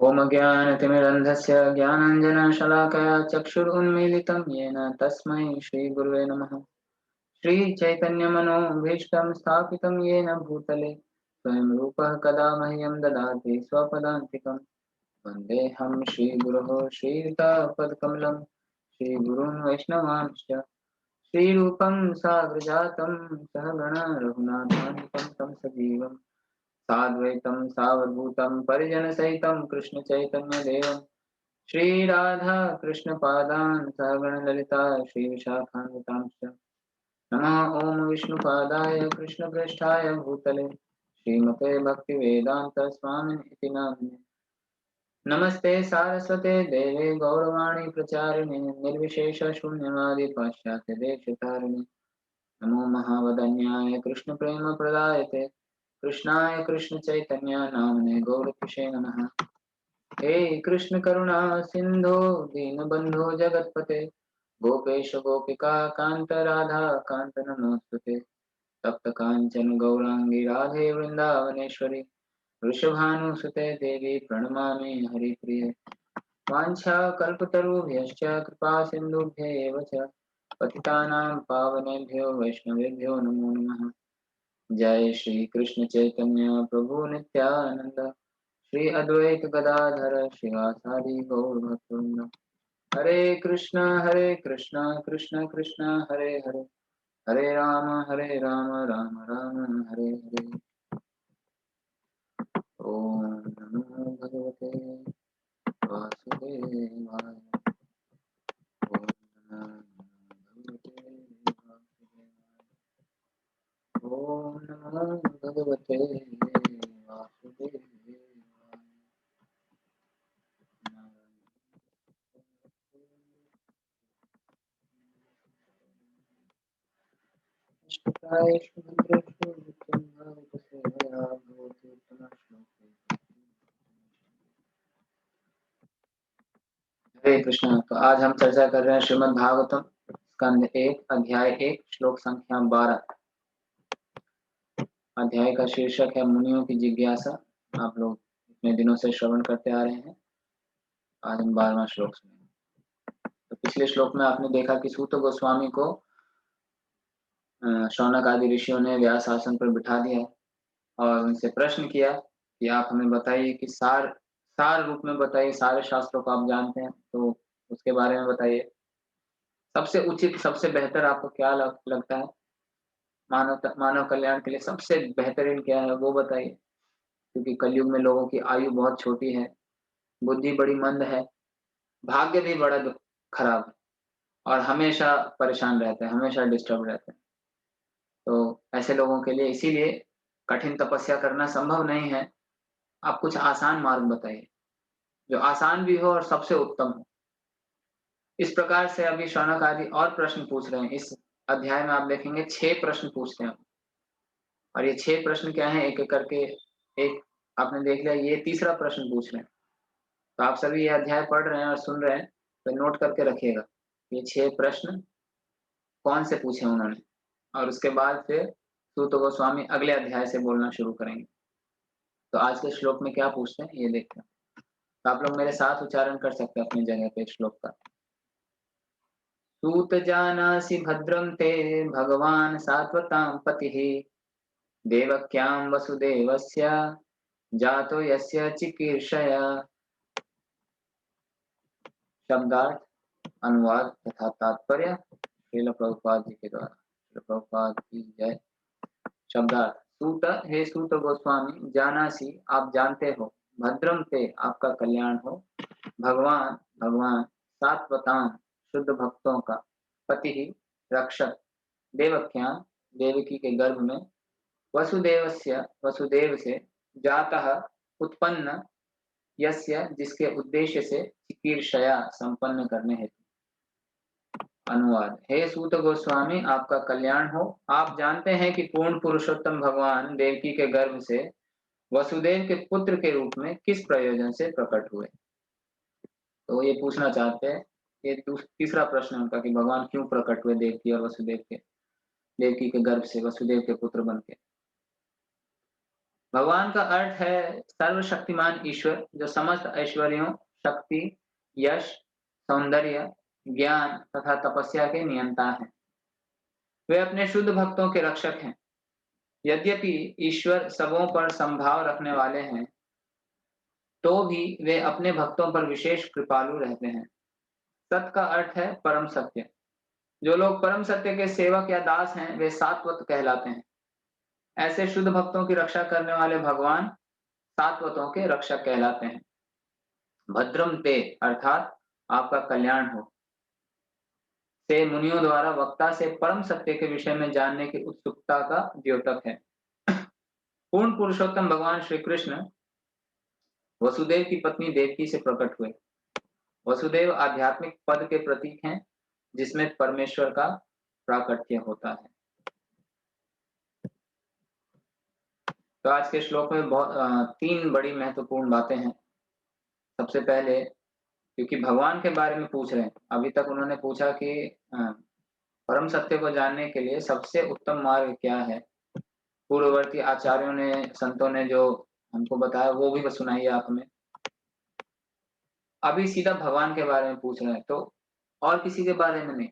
ओम ज्ञानतिमिरन्धस्य ज्ञानाञ्जनशलाकया चक्षुरुन्मीलितं येन तस्मै श्रीगुरुवे नमः। श्रीचैतन्यमनोभीष्टं स्थापितं येन भूतले स्वयं रूपः कदा मह्यं ददाति स्वपदान्तिकम्। वन्देऽहं श्रीगुरोः श्रीयुतापदकमलं श्रीगुरून् वैष्णवांश्च श्रीरूपं साग्रजातं सहगण रघुनाथान्वितं तं सजीवम् साद्वैतं सावधूतं परिजनसहितं कृष्णचैतन्यदेवं श्रीराधा कृष्णपादान् सहगणललिता श्रीविशाखान्वितांश्च नमः ॐ विष्णुपादाय कृष्णप्रेष्ठाय भूतले श्रीमते भक्तिवेदान्त स्वामिनिति नामिने नमस्ते सारस्वते देवे गौरवाणी प्रचारिणे निर्विशेष शून्यवादी पाश्चात्य देशतारिणे नमो महावदन्याय कृष्ण प्रेम प्रदायते कृष्णाय कृष्ण चैतन्य नामने गौरकिशे नमः। हे कृष्ण करुणा सिंधो दीनबंधो जगतपते गोपेश गोपिका कांत राधा कांत नमोस्तुते तप्त कांचन गौरांगी राधे वृंदावनेश्वरी वृषभानुसुते देवी प्रणमामि हरिप्रिये वाञ्छा कल्पतरुभ्यश्च कृपा सिन्धुभ्येव च पतितानां पावनेभ्यो वैष्णवेभ्यो नमो नमः। जय श्री कृष्ण चैतन्य प्रभु नित्यानंद श्री अद्वैत गदाधर शिवासादि गौर भक्तवृंद हरे कृष्ण कृष्ण कृष्ण हरे हरे हरे राम राम राम हरे हरे। ओम नमो भगवते वासुदेवाय। ओम नमो भगवते वासुदेवाय। ओम नमो भगवते वासुदेवाय। हरे कृष्ण। तो आज हम चर्चा कर रहे हैं श्रीमद् भागवतम स्कंद 1 अध्याय 1 श्लोक संख्या 12। अध्याय का शीर्षक है मुनियों की जिज्ञासा। आप लोग इतने दिनों से श्रवण करते आ रहे हैं। आज हम 12वां श्लोक सुनेंगे। तो पिछले श्लोक में आपने देखा कि सूत गोस्वामी को शौनक आदि ऋषियों ने व्यास आसन पर बिठा दिया और उनसे प्रश्न किया कि आप हमें बताइए कि सार रूप में बताइए, सारे शास्त्रों को आप जानते हैं तो उसके बारे में बताइए। सबसे उचित, सबसे बेहतर आपको क्या लगता है? मानव कल्याण के लिए सबसे बेहतरीन क्या है वो बताइए। क्योंकि कलयुग में लोगों की आयु बहुत छोटी है, बुद्धि बड़ी मंद है, भाग्य भी बड़ा खराब है और हमेशा परेशान रहते हैं, हमेशा डिस्टर्ब रहते हैं। तो ऐसे लोगों के लिए इसीलिए कठिन तपस्या करना संभव नहीं है। आप कुछ आसान मार्ग बताइए जो आसान भी हो और सबसे उत्तम हो। इस प्रकार से अभी शौनक आदि और प्रश्न पूछ रहे हैं। इस अध्याय में आप देखेंगे 6 प्रश्न पूछते हैं और ये 6 प्रश्न क्या हैं, एक एक करके एक आपने देख लिया। ये तीसरा प्रश्न पूछ रहे हैं। तो आप सभी ये अध्याय पढ़ रहे हैं और सुन रहे हैं तो नोट करके रखिएगा ये 6 प्रश्न कौन से पूछे उन्होंने। और उसके बाद फिर सूत गोस्वामी अगले अध्याय से बोलना शुरू करेंगे। तो आज के श्लोक में क्या पूछते हैं ये देखते हैं। तो आप लोग मेरे साथ उच्चारण कर सकते हैं अपनी जगह पे श्लोक का। सूत जानासि भद्रं ते भगवान् सात्वतां पतिः देवक्यां वसुदेवस्य जातो यस्य चिकीर्षया। शब्दार्थ, अनुवाद तथा तात्पर्य श्रील प्रभुपाद जी के द्वारा। श्रील प्रभुपाद की जय। शब्दार्थ, सूत हे सूत गोस्वामी, जानासी आप जानते हो, भद्रम ते आपका कल्याण हो, भगवान भगवान, सात्वताम शुद्ध भक्तों का, पति ही रक्षक, देवख्यां देवकी के गर्भ में, वसुदेवस्य वसुदेव से, जातः उत्पन्न, यस्य जिसके उद्देश्य से, चिकीर्षया संपन्न करने हेतु। अनुवाद, हे सूत गोस्वामी आपका कल्याण हो। आप जानते हैं कि पूर्ण पुरुषोत्तम भगवान देवकी के गर्भ से वसुदेव के पुत्र के रूप में किस प्रयोजन से प्रकट हुए। तो ये पूछना चाहते हैं, ये तीसरा प्रश्न है उनका कि भगवान क्यों प्रकट हुए देवकी और वसुदेव के, देवकी के गर्भ से वसुदेव के पुत्र बन के। भगवान का अर्थ है सर्वशक्तिमान ईश्वर जो समस्त ऐश्वर्यों, शक्ति, यश, सौंदर्य, ज्ञान तथा तपस्या के नियंता हैं। वे अपने शुद्ध भक्तों के रक्षक हैं। यद्यपि ईश्वर सबों पर संभाव रखने वाले हैं, तो भी वे अपने भक्तों पर विशेष कृपालु रहते हैं। सत का अर्थ है परम सत्य। जो लोग परम सत्य के सेवक या दास हैं, वे सात्वत कहलाते हैं। ऐसे शुद्ध भक्तों की रक्षा करने वाले भगवान सात्वतों के रक्षक कहलाते हैं। भद्रम ते अर्थात आपका कल्याण हो से मुनियों द्वारा वक्ता से परम सत्य के विषय में जानने की उत्सुकता का द्योतक है। पूर्ण पुरुषोत्तम भगवान श्री कृष्ण वसुदेव की पत्नी देवकी से प्रकट हुए। वसुदेव आध्यात्मिक पद के प्रतीक हैं, जिसमें परमेश्वर का प्राकट्य होता है। तो आज के श्लोक में तीन बड़ी महत्वपूर्ण बातें हैं। सबसे पहले, क्योंकि भगवान के बारे में पूछ रहे हैं, अभी तक उन्होंने पूछा कि परम सत्य को जानने के लिए सबसे उत्तम मार्ग क्या है। पूर्ववर्ती आचार्यों ने, संतों ने जो हमको बताया वो भी सुनाइए आप हमें। अभी सीधा भगवान के बारे में पूछ रहे हैं, तो और किसी के बारे में नहीं,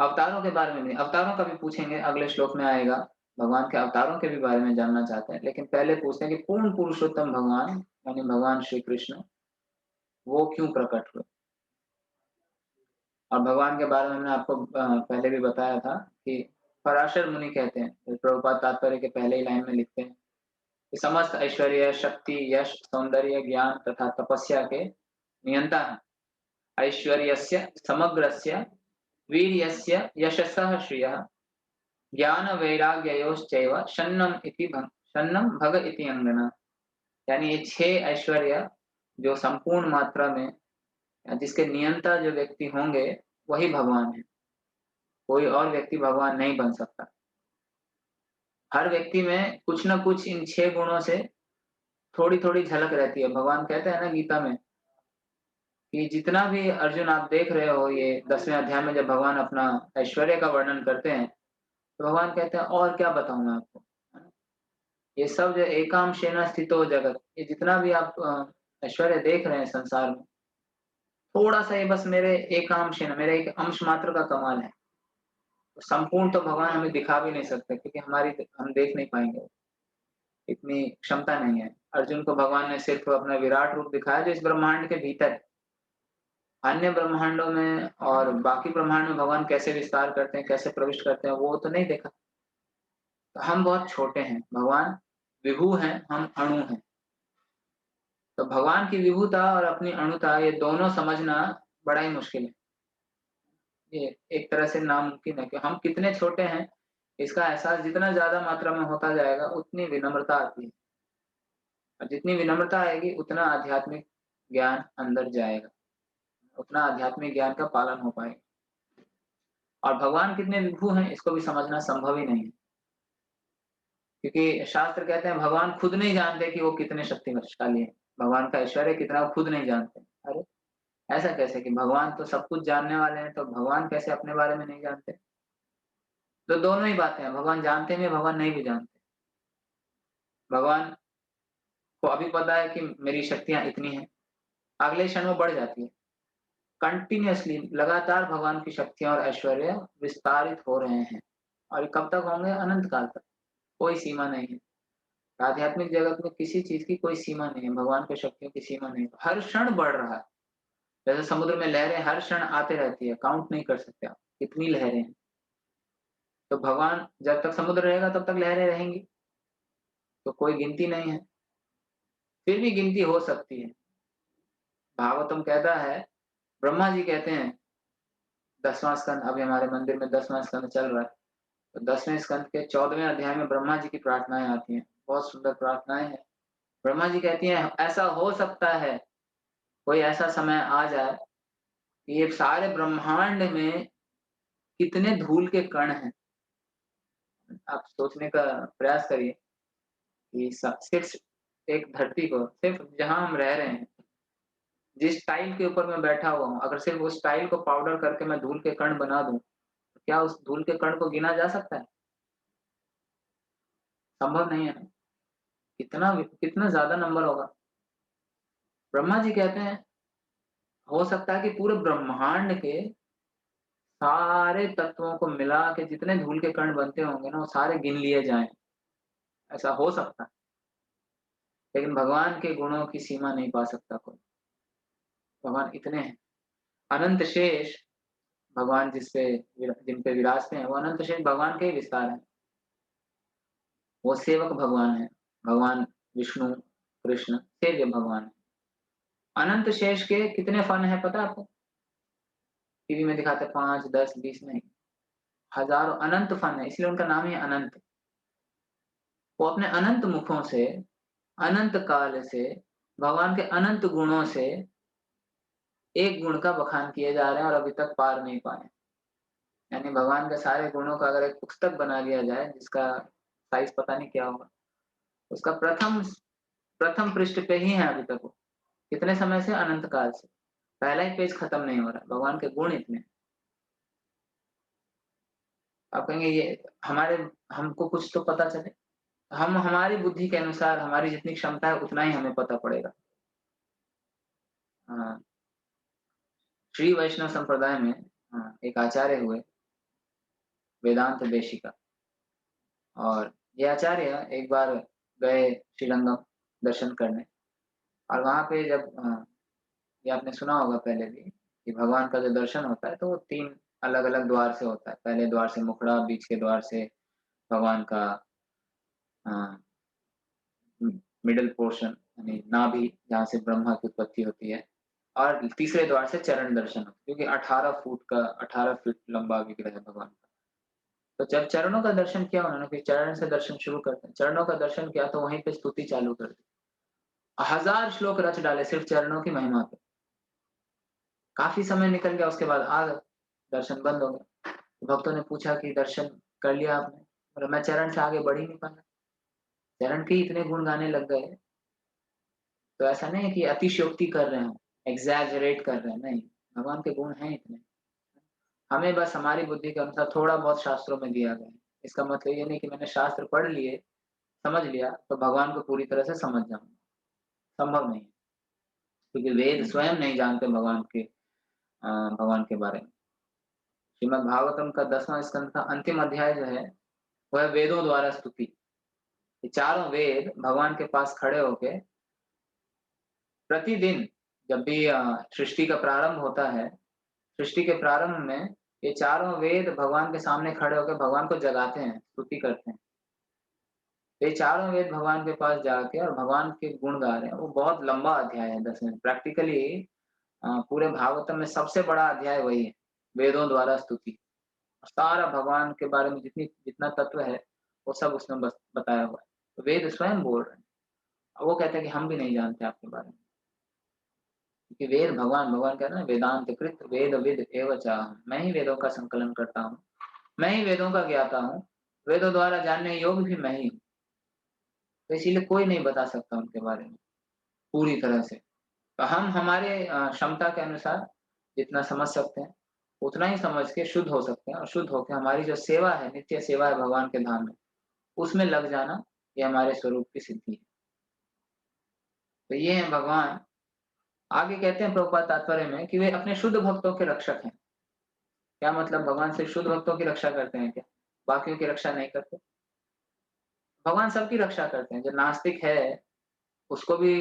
अवतारों के बारे में नहीं। अवतारों का भी पूछेंगे, अगले श्लोक में आएगा। भगवान के अवतारों के भी बारे में जानना चाहते हैं, लेकिन पहले पूछते हैं कि पूर्ण पुरुषोत्तम भगवान यानी भगवान श्री कृष्ण वो क्यों प्रकट हुए। और भगवान के बारे में हमने आपको पहले भी बताया था कि पराशर मुनि कहते हैं, प्रभुपाद तात्पर्य के पहले ही लाइन में लिखते हैं कि समस्त ऐश्वर्य, शक्ति, यश, सौंदर्य, ज्ञान तथा तपस्या के नियंता हैं। ऐश्वर्यस्य समग्रस्य वीर्यस्य यशसः श्रियः ज्ञान वैराग्ययोश्चैव शन्नम भग इति अंगना। यानी ये 6 ऐश्वर्य जो संपूर्ण मात्रा में जिसके नियंता जो व्यक्ति होंगे वही भगवान है। कोई और व्यक्ति भगवान नहीं बन सकता। हर व्यक्ति में कुछ न कुछ इन 6 गुणों से थोड़ी-थोड़ी झलक रहती है। भगवान कहते हैं ना गीता में कि जितना भी अर्जुन आप देख रहे हो, ये 10वें अध्याय में जब भगवान अपना ऐश्वर्य का वर्णन करते हैं, तो भगवान कहते हैं और क्या बताऊँ मैं आपको, है ना? ये सब जो एकांशेन स्थितो जगत, ये जितना भी आप ऐश्वर्य देख रहे हैं संसार में, थोड़ा-सा ये बस मेरे एकांशेन, मेरे एक अंश मात्र का कमाल है। तो संपूर्ण तो भगवान हमें दिखा भी नहीं सकते, क्योंकि हम देख नहीं पाएँगे, इतनी क्षमता नहीं है। अर्जुन को भगवान ने सिर्फ़ अपना विराट रूप दिखाया जो इस ब्रह्मांड के भीतर है। अन्य ब्रह्मांडों में और बाकी ब्रह्मांड में भगवान कैसे विस्तार करते हैं, कैसे प्रविष्ट करते हैं, वो तो नहीं देखा। तो हम बहुत छोटे हैं, भगवान विभु हैं, हम अणु हैं। तो भगवान की विभुता और अपनी अणुता ये दोनों समझना बड़ा ही मुश्किल है। ये एक तरह से नामुमकिन है कि हम कितने छोटे हैं, इसका एहसास जितना ज़्यादा मात्रा में होता जाएगा, उतनी विनम्रता आती है। और जितनी विनम्रता आएगी, उतना आध्यात्मिक ज्ञान अंदर जाएगा, उतना आध्यात्मिक ज्ञान का पालन हो पाएगा। और भगवान कितने विभु हैं, इसको भी समझना संभव ही नहीं है। क्योंकि शास्त्र कहते हैं भगवान खुद नहीं जानते कि वो कितने शक्तिशाली हैं। भगवान का ऐश्वर्य कितना वो खुद नहीं जानते। अरे! ऐसा कैसे कि भगवान तो सब कुछ जानने वाले हैं, तो भगवान कैसे अपने बारे में नहीं जानते? तो दोनों ही बातें हैं, भगवान जानते भी हैं, भगवान नहीं भी जानते। भगवान को अभी पता है कि मेरी शक्तियाँ इतनी हैं, अगले क्षण वो बढ़ जाती है। कंटीन्यूअसली लगातार भगवान की शक्तियाँ और ऐश्वर्य विस्तारित हो रहे हैं और ये कब तक होंगे? अनंत काल तक, कोई सीमा नहीं है। आध्यात्मिक जगत में किसी चीज़ की कोई सीमा नहीं है, भगवान की शक्तियों की सीमा नहीं है। हर क्षण बढ़ रहा है। जैसे समुद्र में लहरें हर क्षण आते रहती है, काउंट नहीं कर सकते आप, कितनी लहरें हैं। तो भगवान जब तक समुद्र रहेगा तब तक लहरें रहेंगी, तो कोई गिनती नहीं है। फिर भी गिनती हो सकती है। भागवतम कहता है, ब्रह्मा जी कहते हैं 10वां स्कंद, अभी हमारे मंदिर में 10वां स्कंद चल रहा है। तो 10वें स्कंद के 14वें अध्याय में ब्रह्मा जी की प्रार्थनाएँ आती हैं। बहुत सुंदर प्रार्थनाएँ हैं। ब्रह्मा जी कहती हैं, ऐसा हो सकता है, कोई ऐसा समय आ जाए कि ये सारे ब्रह्मांड में कितने धूल के कण हैं। आप सोचने का प्रयास करिए कि स सिर्फ़ एक धरती को, सिर्फ़ जहाँ हम रह रहे हैं, जिस टाइल के ऊपर मैं बैठा हुआ हूँ, अगर सिर्फ़ उस टाइल को पाउडर करके मैं धूल के कण बना दूँ, तो क्या उस धूल के कण को गिना जा सकता है? संभव नहीं है ना। कितना ज़्यादा नंबर होगा। ब्रह्मा जी कहते हैं, हो सकता है कि पूरे ब्रह्मांड के सारे तत्वों को मिला के जितने धूल के कण बनते होंगे ना, वो सारे गिन लिए जाएँ, ऐसा हो सकता है। लेकिन भगवान के गुणों की सीमा नहीं पा सकता कोई। भगवान इतने हैं। अनंत शेष भगवान जिन पे विराजते हैं, वो अनंत शेष भगवान के ही विस्तार हैं। वो सेवक भगवान हैं। भगवान विष्णु, कृष्ण सेव्य भगवान हैं। अनंत शेष के कितने फन हैं पता है आपको? टीवी में दिखाते हैं 5, 10, 20 नहीं, हज़ारों अनंत फन है, इसलिए उनका नाम ही है अनंत। वो अपने अनंत मुखों से, अनंत काल से, भगवान के अनंत गुणों से एक गुण का बखान किए जा रहे हैं और अभी तक पार नहीं पाए। यानी भगवान के सारे गुणों का अगर एक पुस्तक बना लिया जाए, जिसका साइज़ पता नहीं क्या होगा, उसका प्रथम प्रथम पृष्ठ पे ही है अभी तक वो। कितने समय से? अनंत काल से। पहला ही पेज खत्म नहीं हो रहा है, भगवान के गुण इतने। आप कहेंगे ये हमारे हमको कुछ तो पता चले। हम हमारी बुद्धि के अनुसार हमारी जितनी क्षमता है उतना ही हमें पता पड़ेगा। हाँ, श्री वैष्णव संप्रदाय में एक आचार्य हुए, वेदांत देशिका, और ये आचार्य एक बार गए श्रीरंगम दर्शन करने, और वहाँ पे जब ये आपने सुना होगा पहले भी कि भगवान का जो दर्शन होता है तो वो 3 अलग-अलग द्वार से होता है। पहले द्वार से मुखड़ा, बीच के द्वार से भगवान का अ, मिडल पोर्शन यानी नाभि, जहाँ से ब्रह्मा की उत्पत्ति होती है, और तीसरे द्वार से चरण दर्शन होता है, क्योंकि 18 फीट लंबा विग्रह है भगवान का। तो जब चरणों का दर्शन किया उन्होंने, फिर चरण से दर्शन शुरू करते हैं। चरणों का दर्शन किया तो वहीं पे स्तुति चालू कर दी। 1000 श्लोक रच डाले सिर्फ चरणों की महिमा पे। काफ़ी समय निकल गया, उसके बाद आ गए, दर्शन बंद हो गए। भक्तों ने पूछा कि दर्शन कर लिया आपने? बोला मैं चरण से आगे बढ़ ही नहीं पाया। चरण के ही इतने गुण गाने लग गए। तो ऐसा नहीं है कि अतिशयोक्ति कर रहे हैं, एक्ज़ैजरेट कर रहे हैं, नहीं। भगवान के गुण हैं इतने। हमें बस हमारी बुद्धि के अनुसार थोड़ा बहुत शास्त्रों में दिया गया है। इसका मतलब ये नहीं कि मैंने शास्त्र पढ़ लिए, समझ लिया, तो भगवान को पूरी तरह से समझ जाऊँगा, संभव नहीं है। क्योंकि वेद स्वयं नहीं जानते भगवान के बारे में। श्रीमद् भागवतम का 10वाँ स्कंद का अंतिम अध्याय जो है, वह वेदों द्वारा स्तुति। ये चारों वेद भगवान के पास खड़े होके प्रतिदिन, जब भी सृष्टि का प्रारंभ होता है, सृष्टि के प्रारंभ में ये चारों वेद भगवान के सामने खड़े होकर भगवान को जगाते हैं, स्तुति करते हैं। ये चारों वेद भगवान के पास जाके और भगवान के गुण गा रहे हैं। वो बहुत लंबा अध्याय है 10 में। प्रैक्टिकली पूरे भागवतम में सबसे बड़ा अध्याय वही है, वेदों द्वारा स्तुति। सारा भगवान के बारे में जितना तत्व है, वो सब उसमें बस बताया हुआ है। तो वेद स्वयं बोल रहे हैं। वो कहते हैं कि हम भी नहीं जानते आपके बारे में। क्योंकि भगवान कहते हैं ना, वेदांत कृत वेद विद एव चाहम्। मैं ही वेदों का संकलन करता हूँ। मैं ही वेदों का ज्ञाता हूँ। वेदों द्वारा जानने योग्य भी मैं ही हूँ। तो इसीलिए कोई नहीं बता सकता उनके बारे में पूरी तरह से। तो हम हमारे क्षमता के अनुसार जितना समझ सकते हैं, उतना ही समझ के शुद्ध हो सकते हैं, और शुद्ध होके हमारी जो सेवा है, नित्य सेवा है भगवान के धाम में, उसमें लग जाना, ये हमारे स्वरूप की सिद्धि है। तो ये हैं भगवान। आगे कहते हैं प्रभुपाद तात्पर्य में कि वे अपने शुद्ध भक्तों के रक्षक हैं। क्या मतलब? भगवान सिर्फ शुद्ध भक्तों की रक्षा करते हैं क्या? बाकियों की रक्षा नहीं करते? भगवान सबकी रक्षा करते हैं। जो नास्तिक है, उसको भी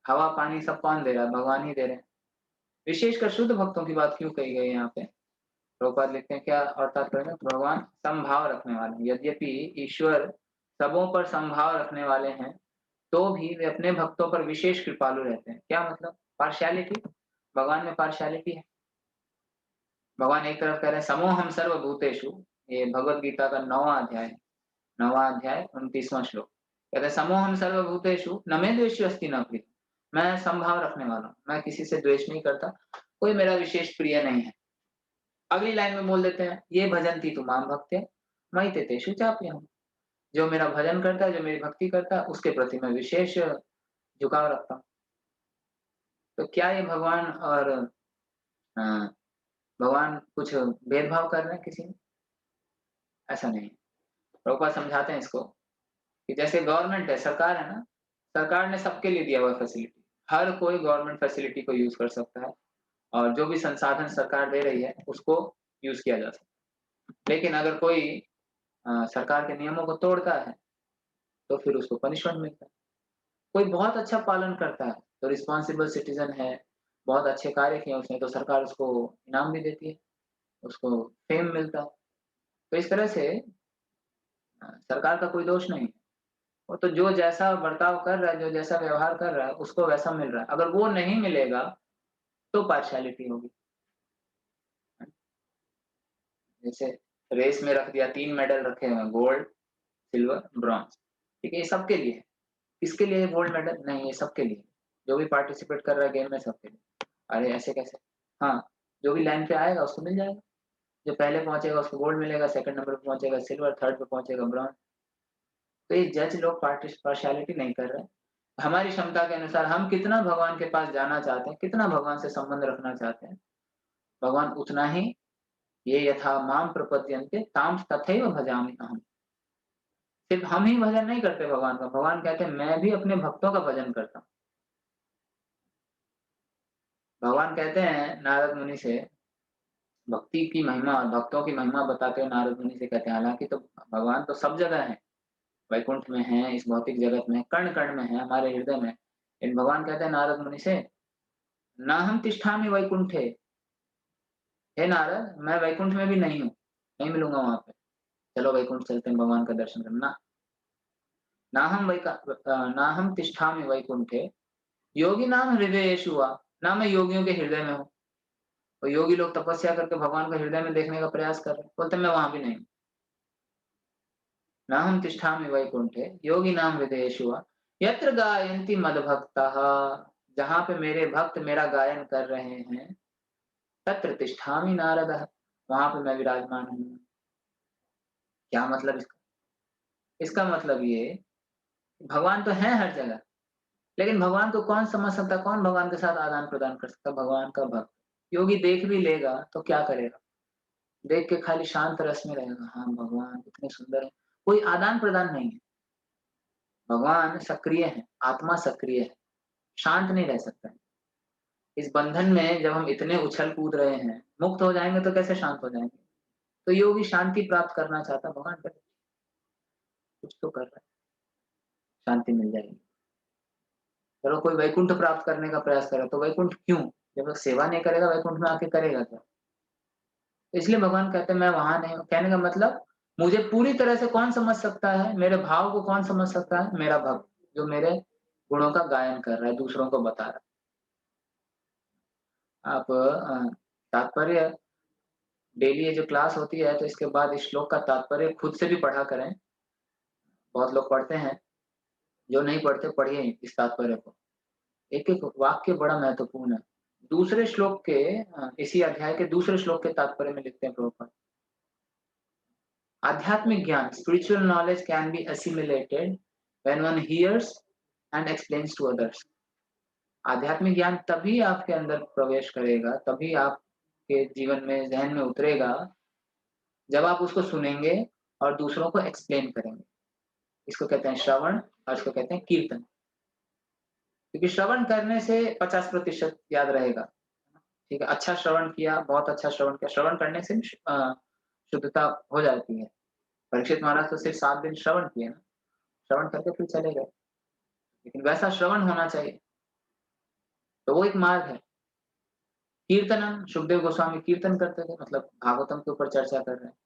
हवा, पानी सब कौन दे रहा है? भगवान ही दे रहे हैं। विशेषकर शुद्ध भक्तों की बात क्यों कही गई है यहाँ पे? प्रभुपाद लिखते हैं क्या और तात्पर्य में, भगवान समभाव रखने वाले हैं। यद्यपि ईश्वर सबों पर समभाव रखने वाले हैं, तो भी वे अपने भक्तों पर विशेष कृपालु रहते हैं। क्या मतलब? पार्शियलिटी, भगवान में पार्शियलिटी है। भगवान एक तरफ कह रहे हैं समोहम सर्वभूतेषु, ये भगवत गीता का 9वाँ अध्याय 29वां श्लोक। कहते हैं समोहम सर्वभूतेषु न मे द्वेष्यो अस्ति न प्रिय। मैं समभाव रखने वाला हूँ, मैं किसी से द्वेष नहीं करता, कोई मेरा विशेष प्रिय नहीं है। अगली लाइन में बोल देते हैं, ये भजन्ति तु मां भक्त्या मयि ते तेषु चाप्यहम्। जो मेरा भजन करता है, जो मेरी भक्ति करता है, उसके प्रति मैं विशेष झुकाव रखता हूँ। तो क्या ये अ, भगवान कुछ भेदभाव कर रहे हैं किसी में? ऐसा नहीं है। प्रभुपाद समझाते हैं इसको कि जैसे गवर्नमेंट है, सरकार है ना, सरकार ने सबके लिए दिया हुआ है फैसिलिटी। हर कोई गवर्नमेंट फैसिलिटी को यूज़ कर सकता है और जो भी संसाधन सरकार दे रही है, उसको यूज़ किया जा सकता है। लेकिन अगर कोई सरकार के नियमों को तोड़ता है, तो फिर उसको पनिशमेंट मिलता है। कोई बहुत अच्छा पालन करता है, तो रिस्पॉन्सिबल सिटीज़न है, बहुत अच्छे कार्य किए उसने, तो सरकार उसको इनाम भी देती है, उसको फेम मिलता है। तो इस तरह से सरकार का कोई दोष नहीं है। वो तो जो जैसा बर्ताव कर रहा है, जो जैसा व्यवहार कर रहा है, उसको वैसा मिल रहा है। अगर वो नहीं मिलेगा, तो पार्शियलिटी होगी। जैसे रेस में रख दिया, 3 मेडल रखे हुए हैं, गोल्ड, सिल्वर, ब्रॉन्ज। ठीक है, ये सबके लिए है। किसके लिए है गोल्ड मेडल? नहीं, ये सबके लिए। जो भी पार्टिसिपेट कर रहा है गेम में, सबके लिए। अरे! ऐसे कैसे? हाँ, जो भी लाइन पे आएगा उसको मिल जाएगा। जो पहले पहुँचेगा उसको गोल्ड मिलेगा, सेकंड नंबर पे पहुँचेगा सिल्वर, थर्ड पे पहुँचेगा ब्रॉन्ज। तो ये जज लोग पार्शियलिटी नहीं कर रहे हैं। हमारी क्षमता के अनुसार हम कितना भगवान के पास जाना चाहते हैं, कितना भगवान से संबंध रखना चाहते हैं, भगवान उतना ही ये यथा माम प्रपद्यन्ते तां तथैव भजामि अहम्। सिर्फ हम ही भजन नहीं करते भगवान का, भगवान कहते हैं मैं भी अपने भक्तों का भजन करता हूँ। भगवान कहते हैं नारद मुनि से भक्ति की महिमा और भक्तों की महिमा बताते हुए नारद मुनि से कहते हैं हालाँकि तो भगवान तो सब जगह हैं, वैकुंठ में हैं, इस भौतिक जगत में, कण-कण में हैं, हमारे हृदय में। लेकिन भगवान कहते हैं नारद मुनि से, नाहं तिष्ठामि वैकुंठे, हे नारद मैं वैकुंठ में भी नहीं हूँ, नहीं मिलूँगा वहाँ पे। चलो वैकुंठ चलते हैं भगवान का दर्शन करने। ना, नाहं तिष्ठामि वैकुंठे योगिनां हृदयेषु वा, ना मैं योगियों के हृदय में हूँ। तो योगी लोग तपस्या करके भगवान को हृदय में देखने का प्रयास कर रहे हैं, बोलते हैं मैं वहाँ भी नहीं हूँ। नाहं तिष्ठामि वैकुंठे योगिनां हृदयेषु वा, यत्र गायन्ति मद्भक्ताः, जहाँ पे मेरे भक्त मेरा गायन कर रहे हैं, तत्र तिष्ठामि नारदः, वहाँ पे मैं विराजमान हूँ। क्या मतलब इसका? इसका मतलब ये, भगवान तो है हर जगह, लेकिन भगवान को कौन समझ सकता है, कौन भगवान के साथ आदान-प्रदान कर सकता है? भगवान का भक्त। योगी देख भी लेगा तो क्या करेगा? देख के खाली शांत रस में रहेगा, हाँ, भगवान इतने सुंदर हैं। कोई आदान-प्रदान नहीं है। भगवान सक्रिय है, आत्मा सक्रिय है, शांत नहीं रह सकता है। इस बंधन में जब हम इतने उछल-कूद रहे हैं, मुक्त हो जाएँगे तो कैसे शांत हो जाएँगे? तो योगी शांति प्राप्त करना चाहता है, भगवान करे, कुछ तो कर रहा है, शांति मिल जाएगी। चलो कोई वैकुंठ प्राप्त करने का प्रयास करे, तो वैकुंठ क्यों? जब तक सेवा नहीं करेगा, वैकुंठ में आके करेगा क्या? तो इसलिए भगवान कहते हैं मैं वहाँ नहीं हूँ। कहने का मतलब मुझे पूरी तरह से कौन समझ सकता है, मेरे भाव को कौन समझ सकता है? मेरा भक्त, जो मेरे गुणों का गायन कर रहा है, दूसरों को बता रहा है। आप तात्पर्य डेली ये जो क्लास होती है, तो इसके बाद इस श्लोक का तात्पर्य खुद से भी पढ़ा करें। बहुत लोग पढ़ते हैं, जो नहीं पढ़ते पढ़िए इस तात्पर्य को। एक-एक वाक्य बड़ा महत्वपूर्ण है। दूसरे श्लोक के इसी अध्याय के दूसरे श्लोक के तात्पर्य में लिखते हैं प्रभुपाद। आध्यात्मिक ज्ञान spiritual knowledge can be assimilated when one hears and explains to others। आध्यात्मिक ज्ञान तभी आपके अंदर प्रवेश करेगा, तभी आपके जीवन में, ज़हन में उतरेगा, जब आप उसको सुनेंगे और दूसरों को एक्सप्लेन करेंगे। इसको कहते हैं श्रवण और इसको कहते हैं कीर्तन। क्योंकि श्रवण करने से 50% याद रहेगा। ठीक है, अच्छा श्रवण किया, बहुत अच्छा श्रवण किया। श्रवण करने से शुद्धता हो जाती है। परीक्षित महाराज तो सिर्फ 7 दिन श्रवण किए ना, श्रवण करके फिर चले गए। लेकिन वैसा श्रवण होना चाहिए, तो वो एक मार्ग है। कीर्तनम, सुखदेव गोस्वामी कीर्तन करते थे, मतलब भागवतम के ऊपर चर्चा कर रहे हैं।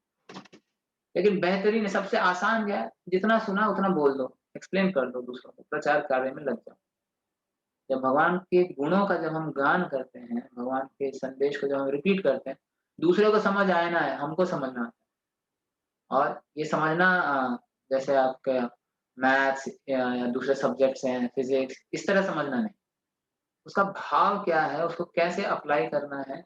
लेकिन बेहतरीन है, सबसे आसान क्या है, जितना सुना उतना बोल दो, एक्सप्लेन कर दो दूसरों को, प्रचार कार्य में लग जाओ। जब भगवान के गुणों का जब हम गान करते हैं, भगवान के संदेश को जब हम रिपीट करते हैं, दूसरे को समझ आना है, हमको समझना है। और ये समझना जैसे आपका मैथ्स या दूसरे सब्जेक्ट्स हैं, फिज़िक्स, इस तरह समझना नहीं। उसका भाव क्या है, उसको कैसे अप्लाई करना है,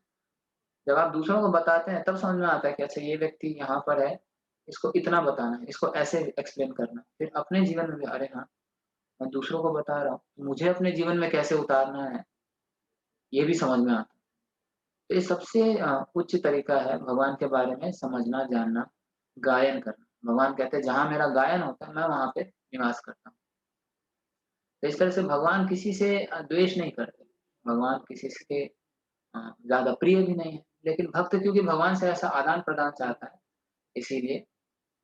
जब आप दूसरों को बताते हैं तब समझ में आता है कि अच्छा ये व्यक्ति यहाँ पर है, इसको इतना बताना है, इसको ऐसे एक्सप्लेन करना है। फिर अपने जीवन में भी अरे हाँ, मैं दूसरों को बता रहा हूँ, मुझे अपने जीवन में कैसे उतारना है, ये भी समझ में आता है। तो ये सबसे उच्च तरीका है भगवान के बारे में समझना, जानना, गायन करना। भगवान कहते हैं जहाँ मेरा गायन होता है, मैं वहाँ पे निवास करता हूँ। तो इस तरह से भगवान किसी से द्वेष नहीं करते। भगवान किसी से ज़्यादा प्रिय भी नहीं है। लेकिन भक्त क्योंकि भगवान से ऐसा आदान-प्रदान चाहता है, इसीलिए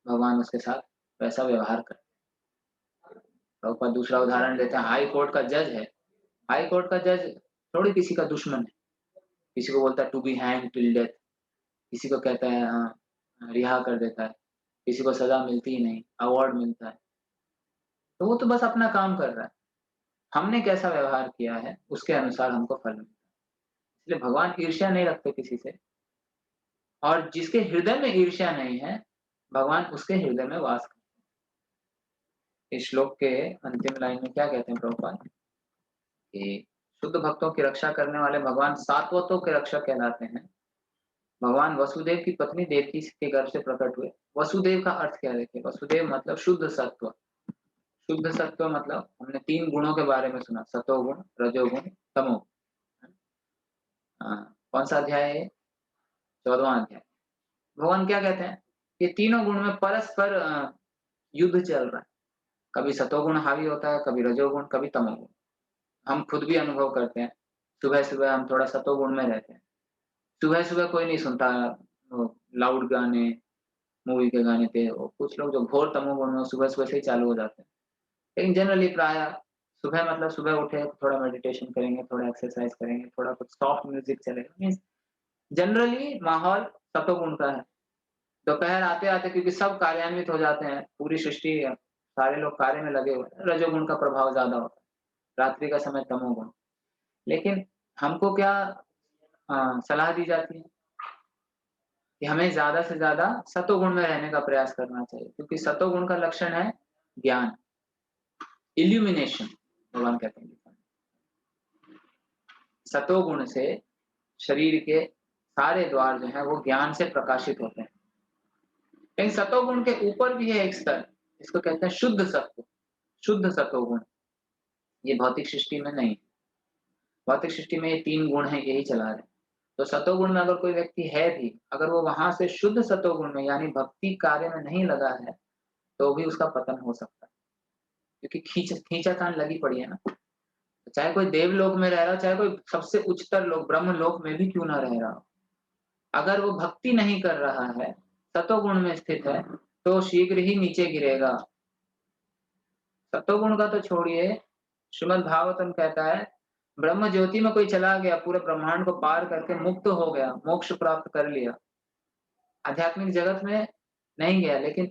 भगवान उसके साथ वैसा व्यवहार करते हैं। प्रभुपाद दूसरा उदाहरण देते हैं, हाई कोर्ट का जज है। हाई कोर्ट का जज थोड़ी किसी का दुश्मन है। किसी को बोलता है to be hanged till death, किसी को कहता है रिहा कर देता है, किसी को सज़ा मिलती ही नहीं, अवार्ड मिलता है। तो वो तो बस अपना काम कर रहा है। हमने कैसा व्यवहार किया है, उसके अनुसार हमको फल मिलता है। इसलिए भगवान ईर्ष्या नहीं रखते किसी से और जिसके हृदय में ईर्ष्या नहीं है, भगवान उसके हृदय में वास करते हैं। इस श्लोक के अंतिम लाइन में क्या कहते हैं प्रभुपाद कि शुद्ध भक्तों की रक्षा करने वाले भगवान सात्वतों के रक्षक कहलाते हैं। भगवान वसुदेव की पत्नी देवकी के गर्भ से प्रकट हुए। वसुदेव का अर्थ क्या है देखिए, वसुदेव मतलब शुद्ध सत्व। शुद्ध सत्व मतलब हमने 3 गुणों के बारे में सुना, सतोगुण, रजोगुण, तमोगुण। कौन-सा अध्याय है ये? 14वाँ अध्याय। भगवान क्या कहते हैं? ये तीनों गुण में परस्पर युद्ध चल रहा है। कभी सतोगुण हावी होता है, कभी रजोगुण, कभी तमोगुण। हम खुद भी अनुभव करते हैं। सुबह-सुबह हम थोड़ा सतोगुण में रहते हैं। सुबह-सुबह कोई नहीं सुनता वो लाउड गाने, मूवी के गाने थे और कुछ लोग जो घोर तमोगुण में सुबह-सुबह से ही चालू हो जाते हैं। लेकिन जनरली प्रायः सुबह मतलब सुबह उठे, थोड़ा मेडिटेशन करेंगे, थोड़ा एक्सरसाइज करेंगे, थोड़ा कुछ सॉफ्ट म्यूज़िक चलेगा, मीन्स जनरली माहौल सतोगुण का है। दोपहर आते-आते क्योंकि सब कार्यान्वित हो जाते हैं, पूरी सृष्टि सारे लोग कार्य में लगे हुए हैं, रजोगुण का प्रभाव ज़्यादा होता है। रात्रि का समय तमोगुण। लेकिन हमको क्या सलाह दी जाती है कि हमें ज़्यादा से ज़्यादा सतोगुण में रहने का प्रयास करना चाहिए क्योंकि सतोगुण का लक्षण है ज्ञान, इल्यूमिनेशन भगवान कहते हैं। सतोगुण से शरीर के सारे द्वार जो हैं वो ज्ञान से प्रकाशित होते हैं। लेकिन सतोगुण के ऊपर भी है एक स्तर, इसको कहते हैं शुद्ध सत्व, शुद्ध सतोगुण। ये भौतिक सृष्टि में नहीं है। भौतिक सृष्टि में ये 3 गुण हैं, यही चला रहे हैं। तो सतोगुण में अगर कोई व्यक्ति है भी, अगर वो वहाँ से शुद्ध सतोगुण में यानी भक्ति कार्य में नहीं लगा है, तो भी उसका पतन हो सकता है। क्योंकि खींचातान लगी पड़ी है ना। चाहे कोई देवलोक में रह रहा हो, चाहे कोई सबसे उच्चतर लोक ब्रह्मलोक में भी क्यों ना रह रहा हो। अगर वो भक्ति नहीं कर रहा है, सतोगुण में स्थित है, तो शीघ्र ही नीचे गिरेगा। सतोगुण का तो छोड़िए, श्रीमद् भागवतम कहता है, ब्रह्म ज्योति में कोई चला गया, पूरे ब्रह्मांड को पार करके मुक्त हो गया, मोक्ष प्राप्त कर लिया। आध्यात्मिक जगत में नहीं गया, लेकिन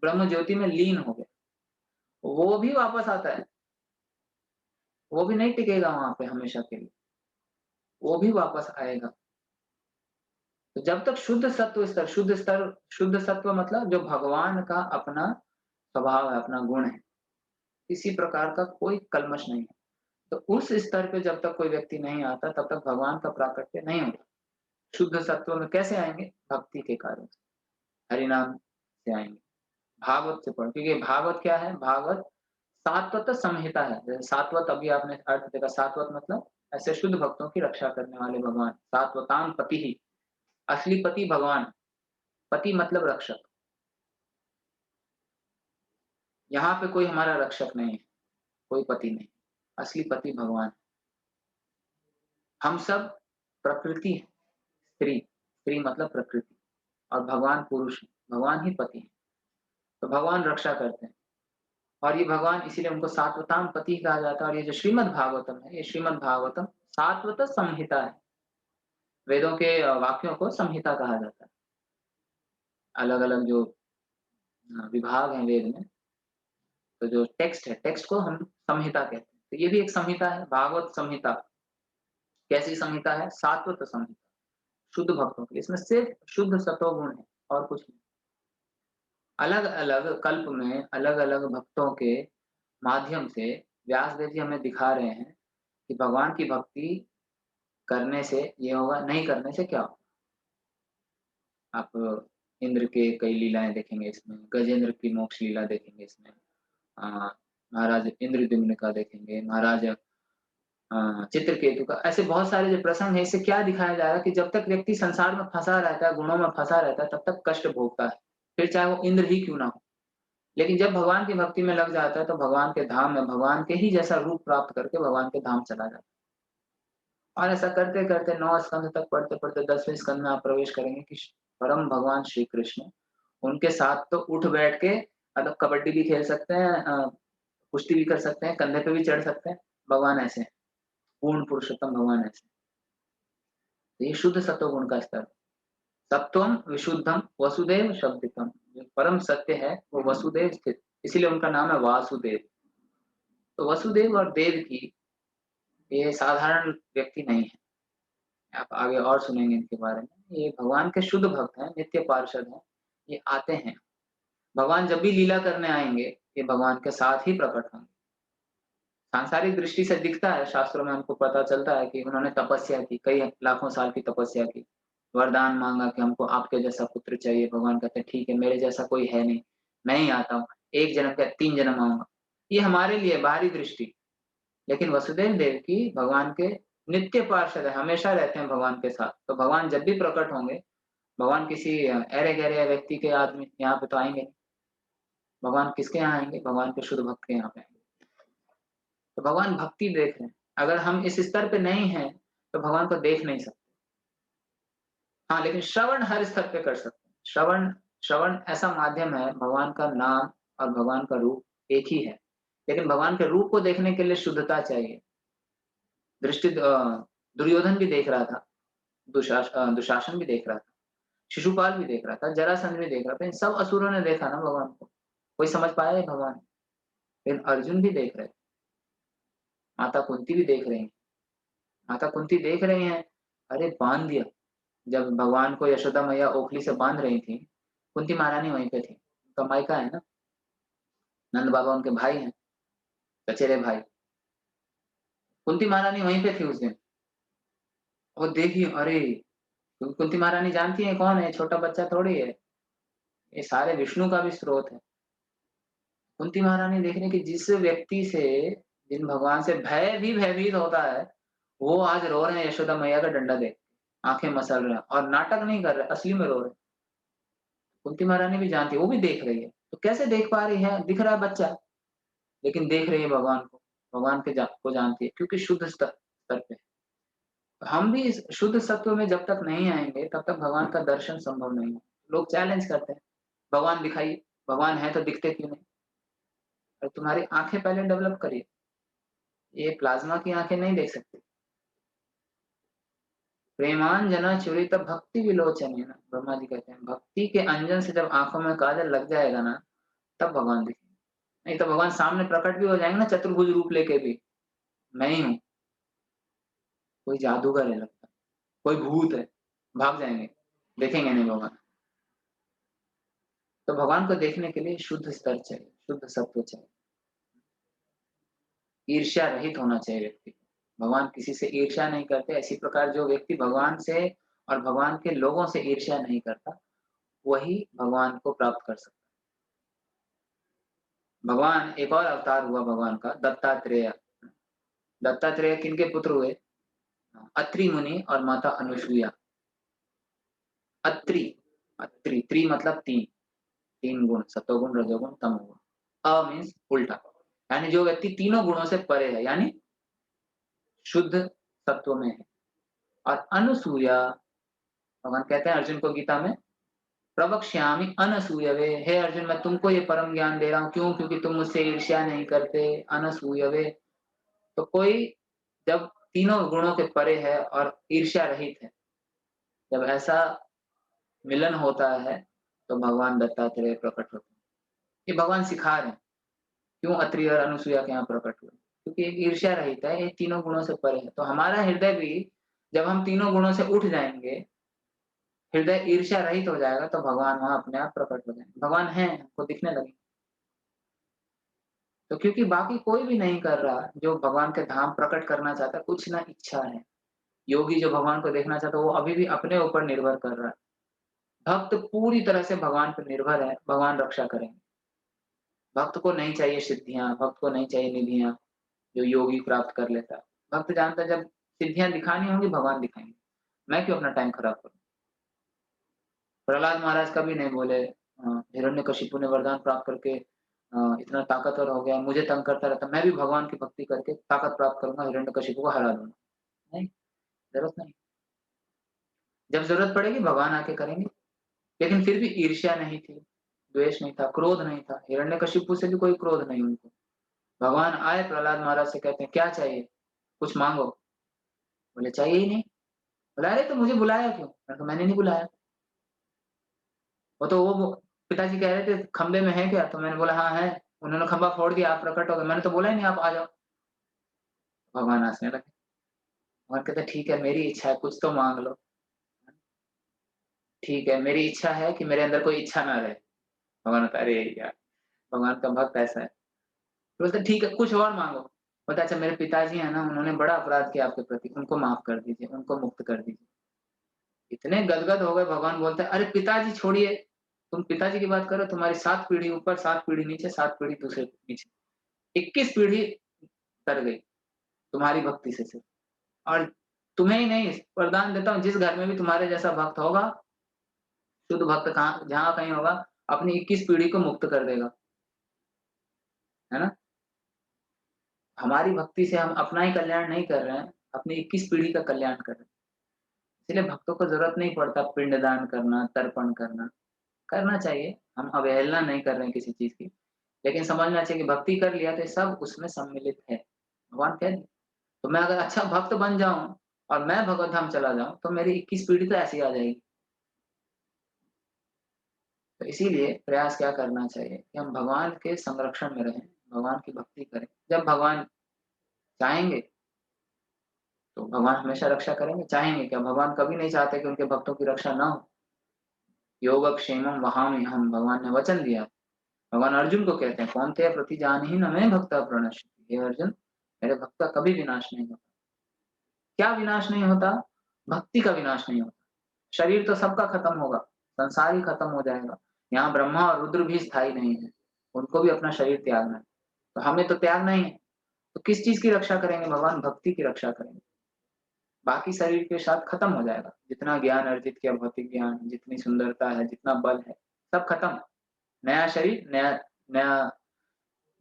ब्रह्म ज्योति में लीन हो गया। वो भी वापस आता है, वो भी नहीं टिकेगा वहाँ पे हमेशा के लिए, वो भी वापस आएगा। तो जब तक शुद्ध सत्व मतलब जो भगवान का अपना स्वभाव है, अपना गुण है, किसी प्रकार का कोई कल्मश नहीं है। तो उस स्तर पे जब तक कोई व्यक्ति नहीं आता, तब तक भगवान का प्राकट्य नहीं होता। शुद्ध सत्व में कैसे आएँगे? भक्ति के कार्य से, हरिनाम से आएँगे, भागवत से पढ़ क्योंकि भागवत क्या है? भागवत सात्वत संहिता है। जैसे सात्वत अभी आपने अर्थ देखा, सात्वत मतलब ऐसे शुद्ध भक्तों की रक्षा करने वाले भगवान, सात्वतां पतिः, असली पति भगवान, पति मतलब रक्षक। यहाँ पे कोई हमारा रक्षक नहीं है, कोई पति नहीं, असली पति भगवान। हम सब प्रकृति हैं, स्त्री, स्त्री मतलब प्रकृति और भगवान पुरुष है, भगवान ही पति है। तो भगवान रक्षा करते हैं और ये भगवान इसीलिए उनको सात्वतां पति कहा जाता है और ये जो श्रीमद् भागवतम है, ये श्रीमद् भागवतम सात्वत संहिता है। वेदों के वाक्यों को संहिता कहा जाता है। अलग-अलग जो विभाग हैं वेद में, तो जो टेक्स्ट है, टेक्स्ट को हम संहिता कहते हैं। तो ये भी एक संहिता है, भागवत संहिता। कैसी संहिता है? सात्वत संहिता, शुद्ध भक्तों की। इसमें सिर्फ शुद्ध सतोगुण है और कुछ नहीं। अलग-अलग कल्प में अलग-अलग भक्तों के माध्यम से व्यास देव जी हमें दिखा रहे हैं कि भगवान की भक्ति करने से ये होगा, नहीं करने से क्या होगा। आप इंद्र के कई लीलाएँ देखेंगे इसमें, गजेंद्र की मोक्ष लीला देखेंगे इसमें। महाराज इंद्रद्युम्न का देखेंगे, महाराज चित्रकेतु का, ऐसे बहुत सारे जो प्रसंग हैं, इससे क्या दिखाया जा रहा है कि जब तक व्यक्ति संसार में फँसा रहता है, गुणों में फँसा रहता है, तब तक कष्ट भोगता है। फिर चाहे वो इंद्र ही क्यों ना हो। लेकिन जब भगवान की भक्ति में लग जाता है तो भगवान के धाम में भगवान के ही जैसा रूप प्राप्त करके भगवान के धाम चला जाता है। और ऐसा करते-करते 9 स्कंद तक पढ़ते-पढ़ते 10वें स्कंद में आप प्रवेश करेंगे कि परम भगवान श्री कृष्ण, उनके साथ तो उठ-बैठ के मतलब कबड्डी भी खेल सकते हैं, कुश्ती भी कर सकते हैं, कंधे पे भी चढ़ सकते हैं, भगवान ऐसे हैं, पूर्ण पुरुषोत्तम भगवान ऐसे हैं। तो ये शुद्ध सत्वगुण का स्तर है। सत्वम विशुद्धम वसुदेव शब्दितम, जो परम सत्य है वो वसुदेव स्थित, इसीलिए उनका नाम है वासुदेव। तो वसुदेव और देव की ये साधारण व्यक्ति नहीं है। आप आगे और सुनेंगे इनके बारे में। ये भगवान के शुद्ध भक्त हैं, नित्य पार्षद हैं, ये आते हैं। भगवान जब भी लीला करने आएँगे, ये भगवान के साथ ही प्रकट होंगे। सांसारिक दृष्टि से दिखता है, शास्त्रों में हमको पता चलता है कि उन्होंने तपस्या की, कई लाखों साल की तपस्या की। वरदान माँगा कि हमको आपके जैसा पुत्र चाहिए, भगवान कहते हैं ठीक है, मेरे जैसा कोई है नहीं, मैं ही आता हूँ। 1 जन्म क्या 3 जन्म आऊँगा। ये हमारे लिए बाहरी दृष्टि, लेकिन वसुदेव देवकी भगवान के नित्य पार्षद है, हमेशा रहते हैं भगवान के साथ। तो भगवान जब भी प्रकट होंगे, भगवान किसी ऐरे-गैरे व्यक्ति के आदमी यहाँ पे तो आएँगे नहीं। भगवान किसके यहाँ आएँगे? भगवान के शुद्ध भक्त के यहाँ पे आएँगे। तो भगवान भक्ति देख रहे हैं। अगर हम इस स्तर पे नहीं हैं, तो भगवान को देख नहीं सकते। हाँ, लेकिन श्रवण हर स्तर पे कर सकते हैं। श्रवण श्रवण ऐसा माध्यम है, भगवान का नाम और भगवान का रूप एक ही है। लेकिन भगवान के रूप को देखने के लिए शुद्धता चाहिए। दुर्योधन भी देख रहा था, दुशासन भी देख रहा था, शिशुपाल भी देख रहा था, जरासंध भी देख रहा था। इन सब असुरों ने देखा ना भगवान को। कोई समझ पाया ये भगवान? लेकिन अर्जुन भी देख रहे थे, माता कुंती भी देख रही हैं। माता कुंती देख रही हैं, अरे बाँध दिया। जब भगवान को यशोदा मैया ओखली से बाँध रही थी, कुंती महारानी वहीं पे थी। उनका मायका है ना, नंद बाबा उनके भाई हैं, चचेरे भाई। कुंती महारानी वहीं पे थी उस दिन। वो देखी अरे! कुंती महारानी जानती हैं कौन है, छोटा बच्चा थोड़ी है। ये सारे विष्णु का भी स्रोत है। कुंती महारानी देख रही है कि जिस व्यक्ति से जिन भगवान से भय भी भयभीत होता है, वो आज रो रहे हैं यशोदा मैया का डंडा देख के, आँखें मसल रहे हैं और नाटक नहीं कर रहे, असली में रो रहे हैं। कुंती महारानी भी जानती है, वो भी देख रही है। तो कैसे देख पा रही है? दिख रहा है बच्चा, लेकिन देख रही है भगवान को, भगवान के को जानती है क्योंकि शुद्ध स्तर पे है। हम भी इस शुद्ध सत्व में जब तक नहीं आएँगे, तब तक भगवान का दर्शन संभव नहीं है। लोग चैलेंज करते हैं, भगवान दिखाइए, भगवान है तो दिखते क्यों नहीं? अरे तुम्हारी आँखें पहले डेवलप करिए, ये प्लाज़्मा की आँखें नहीं देख सकती। प्रेमांजना चुरित भक्ति विलोचनेन, ब्रह्मा जी कहते हैं, भक्ति के अंजन से जब आँखों में काजल लग जाएगा ना, तब भगवान दिखेंगे। नहीं तो भगवान सामने प्रकट भी हो जाएँगे ना चतुर्भुज रूप लेके भी, मैं ही हूँ, कोई जादूगर है लगता है, कोई भूत है, भाग जाएँगे, देखेंगे नहीं भगवान। तो भगवान को देखने के लिए शुद्ध स्तर चाहिए, शुद्ध सत्व चाहिए। ईर्ष्या रहित होना चाहिए व्यक्ति को। भगवान किसी से ईर्ष्या नहीं करते, इसी प्रकार जो व्यक्ति भगवान से और भगवान के लोगों से ईर्ष्या नहीं करता, वही भगवान को प्राप्त कर सकता है। भगवान एक और अवतार हुआ भगवान का दत्तात्रेय। दत्तात्रेय किनके पुत्र हुए? अत्रि मुनि और माता अनुसुईया। अत्रि, अत्रि, त्रि मतलब 3, 3 गुण, सतोगुण, रजोगुण, तमोगुण। मीन्स उल्टा, यानी जो व्यक्ति तीनों गुणों से परे है, यानी शुद्ध सत्व में है। और अनुसूया, भगवान कहते हैं अर्जुन को गीता में, प्रवक्ष्यामि अनसूयवे, हे अर्जुन मैं तुमको ये परम ज्ञान दे रहा हूँ, क्यों? क्योंकि तुम मुझसे ईर्ष्या नहीं करते, अनसूयवे। तो कोई जब तीनों गुणों के परे है और ईर्ष्या रहित है, जब ऐसा मिलन होता है, तो भगवान दत्तात्रेय प्रकट होते हैं। ये भगवान सिखा रहे हैं, क्यों अत्रि और अनुसूया के यहाँ प्रकट हुए? क्योंकि एक ईर्ष्या रहित है, ये तीनों गुणों से परे है। तो हमारा हृदय भी जब हम तीनों गुणों से उठ जाएँगे, हृदय ईर्ष्या रहित हो जाएगा, तो भगवान वहाँ अपने आप प्रकट हो जाएँगे। भगवान हैं, हमको दिखने लगेंगे। तो क्योंकि बाकी कोई भी नहीं कर रहा, जो भगवान के धाम प्रकट करना चाहता है, कुछ ना इच्छा है। योगी जो भगवान को देखना चाहता है, वो अभी भी अपने ऊपर निर्भर कर रहा है। भक्त पूरी तरह से भगवान पर निर्भर है, भगवान रक्षा करेंगे। भक्त को नहीं चाहिए सिद्धियाँ, भक्त को नहीं चाहिए निधियाँ, जो योगी प्राप्त कर लेता है। भक्त जानता है जब सिद्धियाँ दिखानी होंगी, भगवान दिखाएँगे। मैं क्यों अपना टाइम खराब करूँ? प्रहलाद महाराज कभी नहीं बोले, हिरण्यकशिपु ने वरदान प्राप्त करके इतना ताकतवर हो गया, मुझे तंग करता रहता, मैं भी भगवान की भक्ति करके ताकत प्राप्त करूँगा, हिरण्यकशिपु को हरा दूँगा। नहीं, ज़रूरत नहीं। जब ज़रूरत पड़ेगी भगवान आके करेंगे। लेकिन फिर भी ईर्ष्या नहीं थी, द्वेष नहीं था, क्रोध नहीं था, हिरण्यकशिपु से भी कोई क्रोध नहीं उनको। भगवान आए प्रहलाद महाराज से कहते हैं, "क्या चाहिए? कुछ माँगो।" बोले, "चाहिए ही नहीं।" बोला, "अरे! तो मुझे बुलाया क्यों?" मैंने कहा, "मैंने नहीं बुलाया।" वो पिताजी कह रहे थे, "खंभे में है क्या?" तो मैंने बोला, "हाँ, है।" उन्होंने खंभा फोड़ दिया, आप प्रकट हो गए। मैंने तो बोला ही नहीं आप आ जाओ। भगवान हँसने लगे। भगवान कहते, "ठीक है, मेरी इच्छा है, कुछ तो माँग लो। ठीक है, मेरी इच्छा है कि मेरे अंदर कोई इच्छा ना रहे।" भगवान कहता, "अरे यार!" भगवान का भक्त ऐसा है। तो बोलते, "ठीक है, कुछ और माँगो।" बोलता, "अच्छा मेरे पिताजी हैं ना, उन्होंने बड़ा अपराध किया आपके प्रति, उनको माफ़ कर दीजिए, उनको मुक्त कर दीजिए।" इतने गदगद हो गए भगवान बोलते हैं, "अरे पिताजी छोड़िए, तुम पिताजी की बात करो, तुम्हारी 7 पीढ़ी ऊपर, 7 पीढ़ी नीचे, 7 पीढ़ी दूसरे पीछे, 21 पीढ़ी तर गई तुम्हारी भक्ति से सिर्फ। और तुम्हें ही नहीं, वरदान देता हूँ जिस घर में भी तुम्हारे जैसा भक्त होगा, शुद्ध भक्त कहाँ जहाँ कहीं होगा, अपनी 21 पीढ़ी को मुक्त कर देगा।" है ना? हमारी भक्ति से हम अपना ही कल्याण नहीं कर रहे हैं, अपनी 21 पीढ़ी का कल्याण कर रहे हैं। इसलिए भक्तों को ज़रूरत नहीं पड़ता पिंडदान करना, तर्पण करना। करना चाहिए, हम अवहेलना नहीं कर रहे हैं किसी चीज़ की। लेकिन समझना चाहिए कि भक्ति कर लिया तो ये सब उसमें सम्मिलित है। भगवान कह दिए, तो मैं अगर अच्छा भक्त बन जाऊँ और मैं भगवत धाम चला जाऊँ, तो मेरी 21 पीढ़ी तो ऐसी आ जाएगी। तो इसीलिए प्रयास क्या करना चाहिए कि हम भगवान के संरक्षण में रहें, भगवान की भक्ति करें। जब भगवान चाहेंगे तो भगवान हमेशा रक्षा करेंगे, चाहेंगे क्या? भगवान कभी नहीं चाहते कि उनके भक्तों की रक्षा ना हो। योगक्षेमं वहाम्यहम् भगवान ने वचन दिया। भगवान अर्जुन को कहते हैं, "कौन्तेय प्रतिजानीहि न मे भक्तः प्रणश्यति।" हे अर्जुन, मेरे भक्त का कभी विनाश नहीं होता। क्या विनाश नहीं होता? भक्ति का विनाश नहीं होता। शरीर तो सबका खत्म होगा, संसार ही खत्म हो जाएगा। यहाँ ब्रह्मा और रुद्र भी स्थायी नहीं है, उनको भी अपना शरीर त्यागना है। तो हमें तो त्यागना ही है, तो किस चीज़ की रक्षा करेंगे भगवान? भक्ति की रक्षा करेंगे। बाकी शरीर के साथ खत्म हो जाएगा। जितना ज्ञान अर्जित किया, भौतिक ज्ञान, जितनी सुंदरता है, जितना बल है, सब खत्म। नया शरीर, नया नया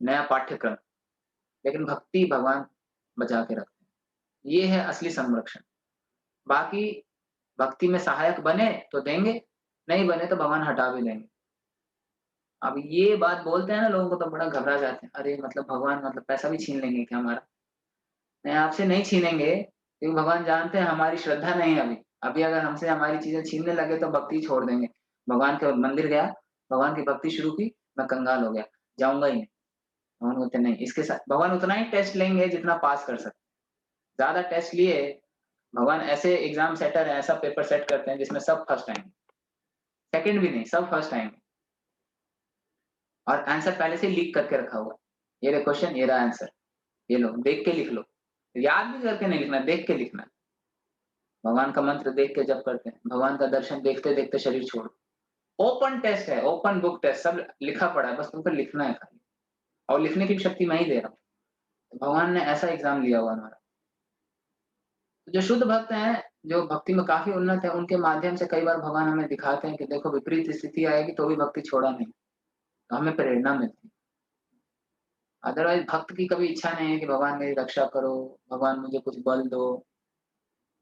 नया पाठ्यक्रम, लेकिन भक्ति भगवान बचा के रखते हैं। ये है असली संरक्षण। बाकी भक्ति में सहायक बने तो देंगे, नहीं बने तो भगवान हटा भी देंगे। अब ये बात बोलते हैं ना लोगों को तो बड़ा घबरा जाते हैं। अरे! मतलब भगवान मतलब पैसा भी छीन लेंगे क्या हमारा? नहीं, आपसे नहीं छीनेंगे, क्योंकि भगवान जानते हैं हमारी श्रद्धा नहीं है अभी। अभी अगर हमसे हमारी चीज़ें छीनने लगे तो भक्ति छोड़ देंगे। भगवान के मंदिर गया, भगवान की भक्ति शुरू की, मैं कंगाल हो गया, जाऊँगा ही नहीं। भगवान बोलते नहीं, इसके साथ भगवान उतना ही टेस्ट लेंगे जितना पास कर सकते हैं। ज़्यादा टेस्ट लिए, भगवान ऐसे एग्ज़ाम सेटर हैं, ऐसा पेपर सेट करते हैं जिसमें सब फर्स्ट आएँगे। सेकंड भी नहीं, सब फर्स्ट आएँगे और आंसर पहले से लीक करके रखा हुआ है। ये रहा क्वेश्चन, ये रहा आंसर, ये लो, देख के लिख लो। याद भी करके नहीं लिखना, देख के लिखना है। भगवान का मंत्र देख के जप करते हैं, भगवान का दर्शन देखते-देखते शरीर छोड़ ओपन टेस्ट है, ओपन बुक टेस्ट सब लिखा पड़ा है, बस तुमको लिखना है खाली और लिखने की शक्ति मैं ही दे रहा हूँ। तो भगवान ने ऐसा एग्ज़ाम लिया हुआ है हमारा। तो जो शुद्ध भक्त हैं, जो भक्ति में काफ़ी उन्नत है, उनके माध्यम से कई बार भगवान हमें दिखाते हैं कि देखो विपरीत स्थिति आएगी तो भी भक्ति छोड़ा नहीं, तो हमें प्रेरणा मिलती है। अदरवाइज़ भक्त की कभी इच्छा नहीं है कि भगवान मेरी रक्षा करो, भगवान मुझे कुछ बल दो,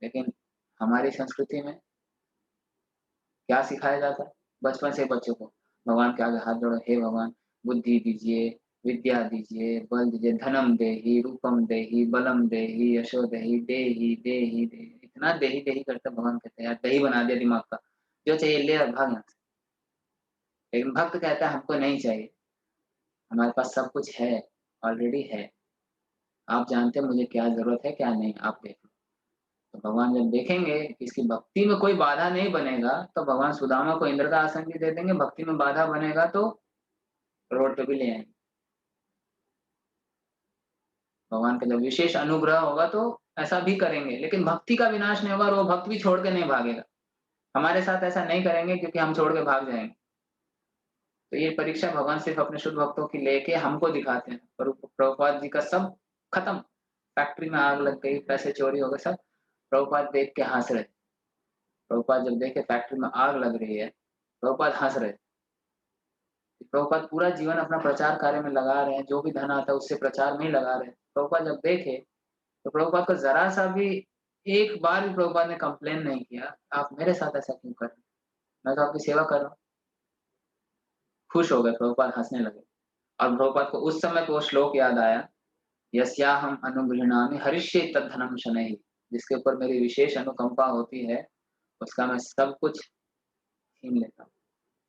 लेकिन हमारी संस्कृति में क्या सिखाया जाता है? बचपन से बच्चों को, भगवान के आगे हाथ जोड़ो, हे भगवान बुद्धि दीजिए, विद्या दीजिए, बल दीजिए, धनम देहि, रूपम देहि, बलम देहि, यशो देहि, देहि, देहि, देहि। इतना देहि देहि करते भगवान कहते हैं, यार दही बना दिया दिमाग का। जो चाहिए ले और भाग यहाँ से। लेकिन भक्त कहता है हमको नहीं चाहिए, हमारे पास सब कुछ है, ऑलरेडी है। आप जानते हैं मुझे क्या ज़रूरत है, क्या नहीं, आप देख लो। तो भगवान जब देखेंगे कि इसकी भक्ति में कोई बाधा नहीं बनेगा, तो भगवान सुदामा को इंद्र का आसन भी दे देंगे, भक्ति में बाधा बनेगा तो रोड पे भी ले आएँगे। भगवान का जब विशेष अनुग्रह होगा तो ऐसा भी करेंगे, लेकिन भक्ति का विनाश नहीं होगा और वो भक्त भी छोड़ के नहीं भागेगा। हमारे साथ ऐसा नहीं करेंगे क्योंकि हम छोड़ के भाग जाएँगे। तो ये परीक्षा भगवान सिर्फ़ अपने शुद्ध भक्तों की लेके हमको दिखाते हैं। प्रभुपाद जी का सब खत्म, फैक्ट्री में आग लग गई, पैसे चोरी हो गए सब, प्रभुपाद देख के हँस रहे। प्रभुपाद जब देखे फैक्ट्री में आग लग रही है, प्रभुपाद हँस रहे। प्रभुपाद पूरा जीवन अपना प्रचार कार्य में लगा रहे हैं, जो भी धन आता है उससे प्रचार में ही लगा रहे हैं। प्रभुपाद जब देखे, तो प्रभुपाद को ज़रा-सा भी एक बार भी प्रभुपाद ने कंप्लेन नहीं किया, आप मेरे साथ ऐसा क्यों कर रहे हैं? मैं तो आपकी सेवा कर रहा हूँ। खुश हो गए, प्रभुपाद हँसने लगे और प्रभुपाद को उस समय पे वो श्लोक याद आया, यस्याहम् अनुगृह्णामि हरिष्ये तद्धनम शनैः, जिसके ऊपर मेरी विशेष अनुकंपा होती है, उसका मैं सब कुछ छीन लेता हूँ।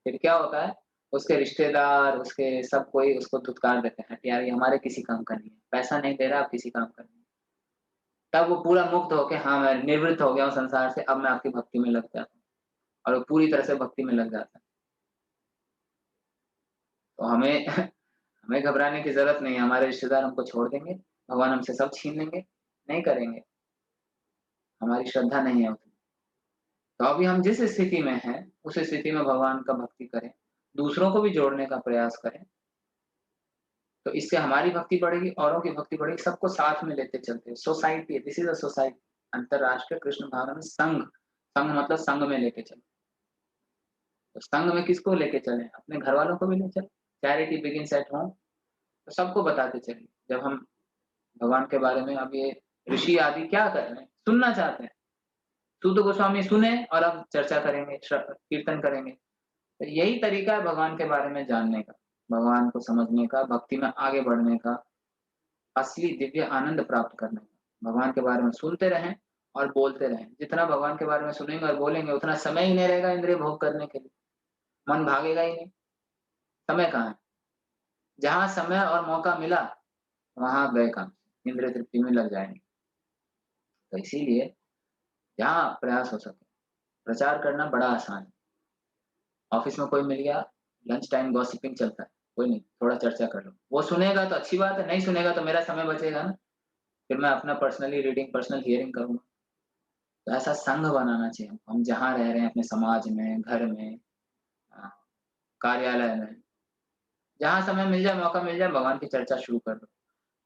फिर क्या होता है, उसके रिश्तेदार, उसके सब कोई उसको धुतकार देते हैं, "यार ये हमारे किसी काम का नहीं है, पैसा नहीं दे रहा, आप किसी काम का नहीं है।" तब वो पूरा मुक्त होके, हाँ, मैं निवृत्त हो गया हूँ संसार से, अब मैं आपकी भक्ति में लग जाता हूँ और वो पूरी तरह से भक्ति में लग जाता है। तो हमें हमें घबराने की ज़रूरत नहीं है, हमारे रिश्तेदार हमको छोड़ देंगे, भगवान हमसे सब छीन लेंगे, नहीं करेंगे, हमारी श्रद्धा नहीं है उतनी। तो अभी हम जिस स्थिति में हैं, उस स्थिति में भगवान का भक्ति करें, दूसरों को भी जोड़ने का प्रयास करें, तो इससे हमारी भक्ति बढ़ेगी, औरों की भक्ति बढ़ेगी, सबको साथ में लेते चलते हैं। Society, this is a society, अंतर्राष्ट्रीय कृष्ण भावना में संघ, संघ मतलब संघ में लेके चलें। तो संघ में किसको लेके चलें? अपने घरवालों को भी ले चलें। चैरिटी बिगिन्स एट होम, तो सबको बताते चलें। जब हम भगवान के बारे में, अब ये ऋषि आदि क्या कर रहे हैं? सुनना चाहते हैं। सूत गोस्वामी सुने और अब चर्चा करेंगे, कीर्तन करेंगे। तो यही तरीका है भगवान के बारे में जानने का, भगवान को समझने का, भक्ति में आगे बढ़ने का, असली दिव्य आनंद प्राप्त करने का। भगवान के बारे में सुनते रहें और बोलते रहें। जितना भगवान के बारे में सुनेंगे और बोलेंगे, उतना समय ही नहीं रहेगा इंद्रिय भोग करने के लिए। मन भागेगा ही नहीं, समय कहाँ है? जहाँ समय और मौका मिला, वहाँ गए काम, इंद्रिय तृप्ति में लग जाएँगे। तो इसीलिए जहाँ प्रयास हो सके, प्रचार करना बड़ा आसान है। ऑफ़िस में कोई मिल गया, लंच टाइम गॉसिपिंग चलता है, कोई नहीं, थोड़ा चर्चा कर लो। वो सुनेगा तो अच्छी बात है, नहीं सुनेगा तो मेरा समय बचेगा ना, फिर मैं अपना पर्सनली रीडिंग, पर्सनल हियरिंग करूँगा। तो ऐसा संघ बनाना चाहिए हमको, हम जहाँ रह रहे हैं अपने समाज में, घर में, अ, कार्यालय में, जहाँ समय मिल जाए, मौका मिल जाए, भगवान की चर्चा शुरू कर दो।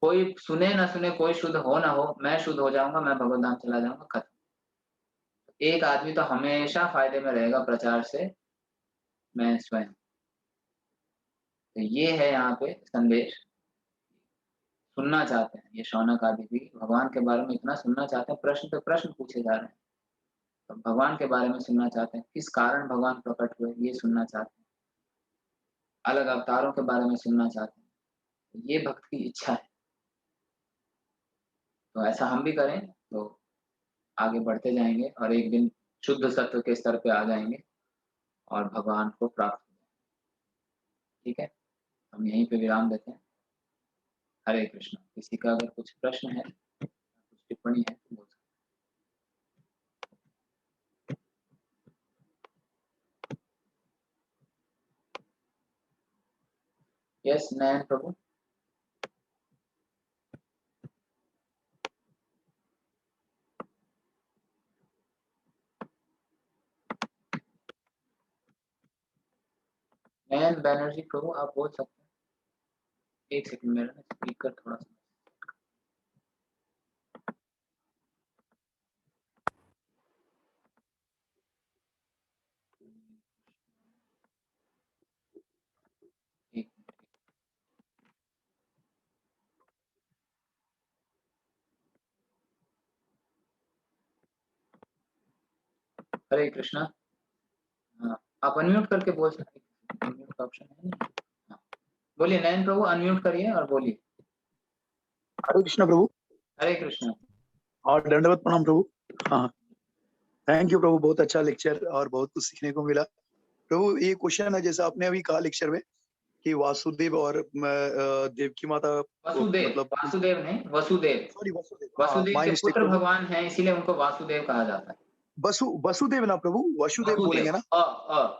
कोई सुने ना सुने, कोई शुद्ध हो ना हो, मैं शुद्ध हो जाऊँगा, मैं भगवत धाम चला जाऊँगा, खत्म। एक आदमी तो हमेशा फ़ायदे में रहेगा प्रचार से, मैं स्वयं। तो ये है यहाँ पे संदेश, सुनना चाहते हैं, ये शौनक आदि भी भगवान के बारे में इतना सुनना चाहते हैं, प्रश्न पे प्रश्न पूछे जा रहे हैं। तो भगवान के बारे में सुनना चाहते हैं, किस कारण भगवान प्रकट हुए, ये सुनना चाहते हैं। अलग अवतारों के बारे में सुनना चाहते हैं। तो ये भक्त की इच्छा है। तो ऐसा हम भी करें, तो आगे बढ़ते जाएँगे और एक दिन शुद्ध सत्व के स्तर पे आ जाएँगे और भगवान को प्राप्त हो जाएँगे। ठीक है? हम यहीं पे विराम देते हैं। हरे कृष्ण। किसी का अगर कुछ प्रश्न है, कुछ टिप्पणी है तो बोल सकते हैं। यस, नयन प्रभु। नयन बैनर्जी प्रभु, आप बोल सकते हैं। 1 सेकंड, मेरा ना स्पीकर थोड़ा-सा। एक हरे कृष्णा। हाँ, आप अनम्यूट करके बोल सकते हैं। अनम्यूट का ऑप्शन है ना? हाँ, बोलिए नयन प्रभु, अनम्यूट करिए और बोलिए। हरे कृष्ण प्रभु। हरे कृष्णा। और दंडवत प्रणाम प्रभु। हाँ, थैंक यू प्रभु, बहुत अच्छा लेक्चर और बहुत कुछ सीखने को मिला। प्रभु ये क्वेश्चन है, जैसा आपने अभी कहा लेक्चर में कि वासुदेव और देवकी माता को वसुदेव, मतलब वासुदेव नहीं, वसुदेव। सॉरी वसुदेव, हाँ वसुदेव माय के मिस्टेक पुत्र प्रभु। भगवान हैं, इसीलिए उनको वासुदेव कहा जाता है। वसुदेव ना प्रभु, वसुदेव वसुदेव, बोलेंगे ना?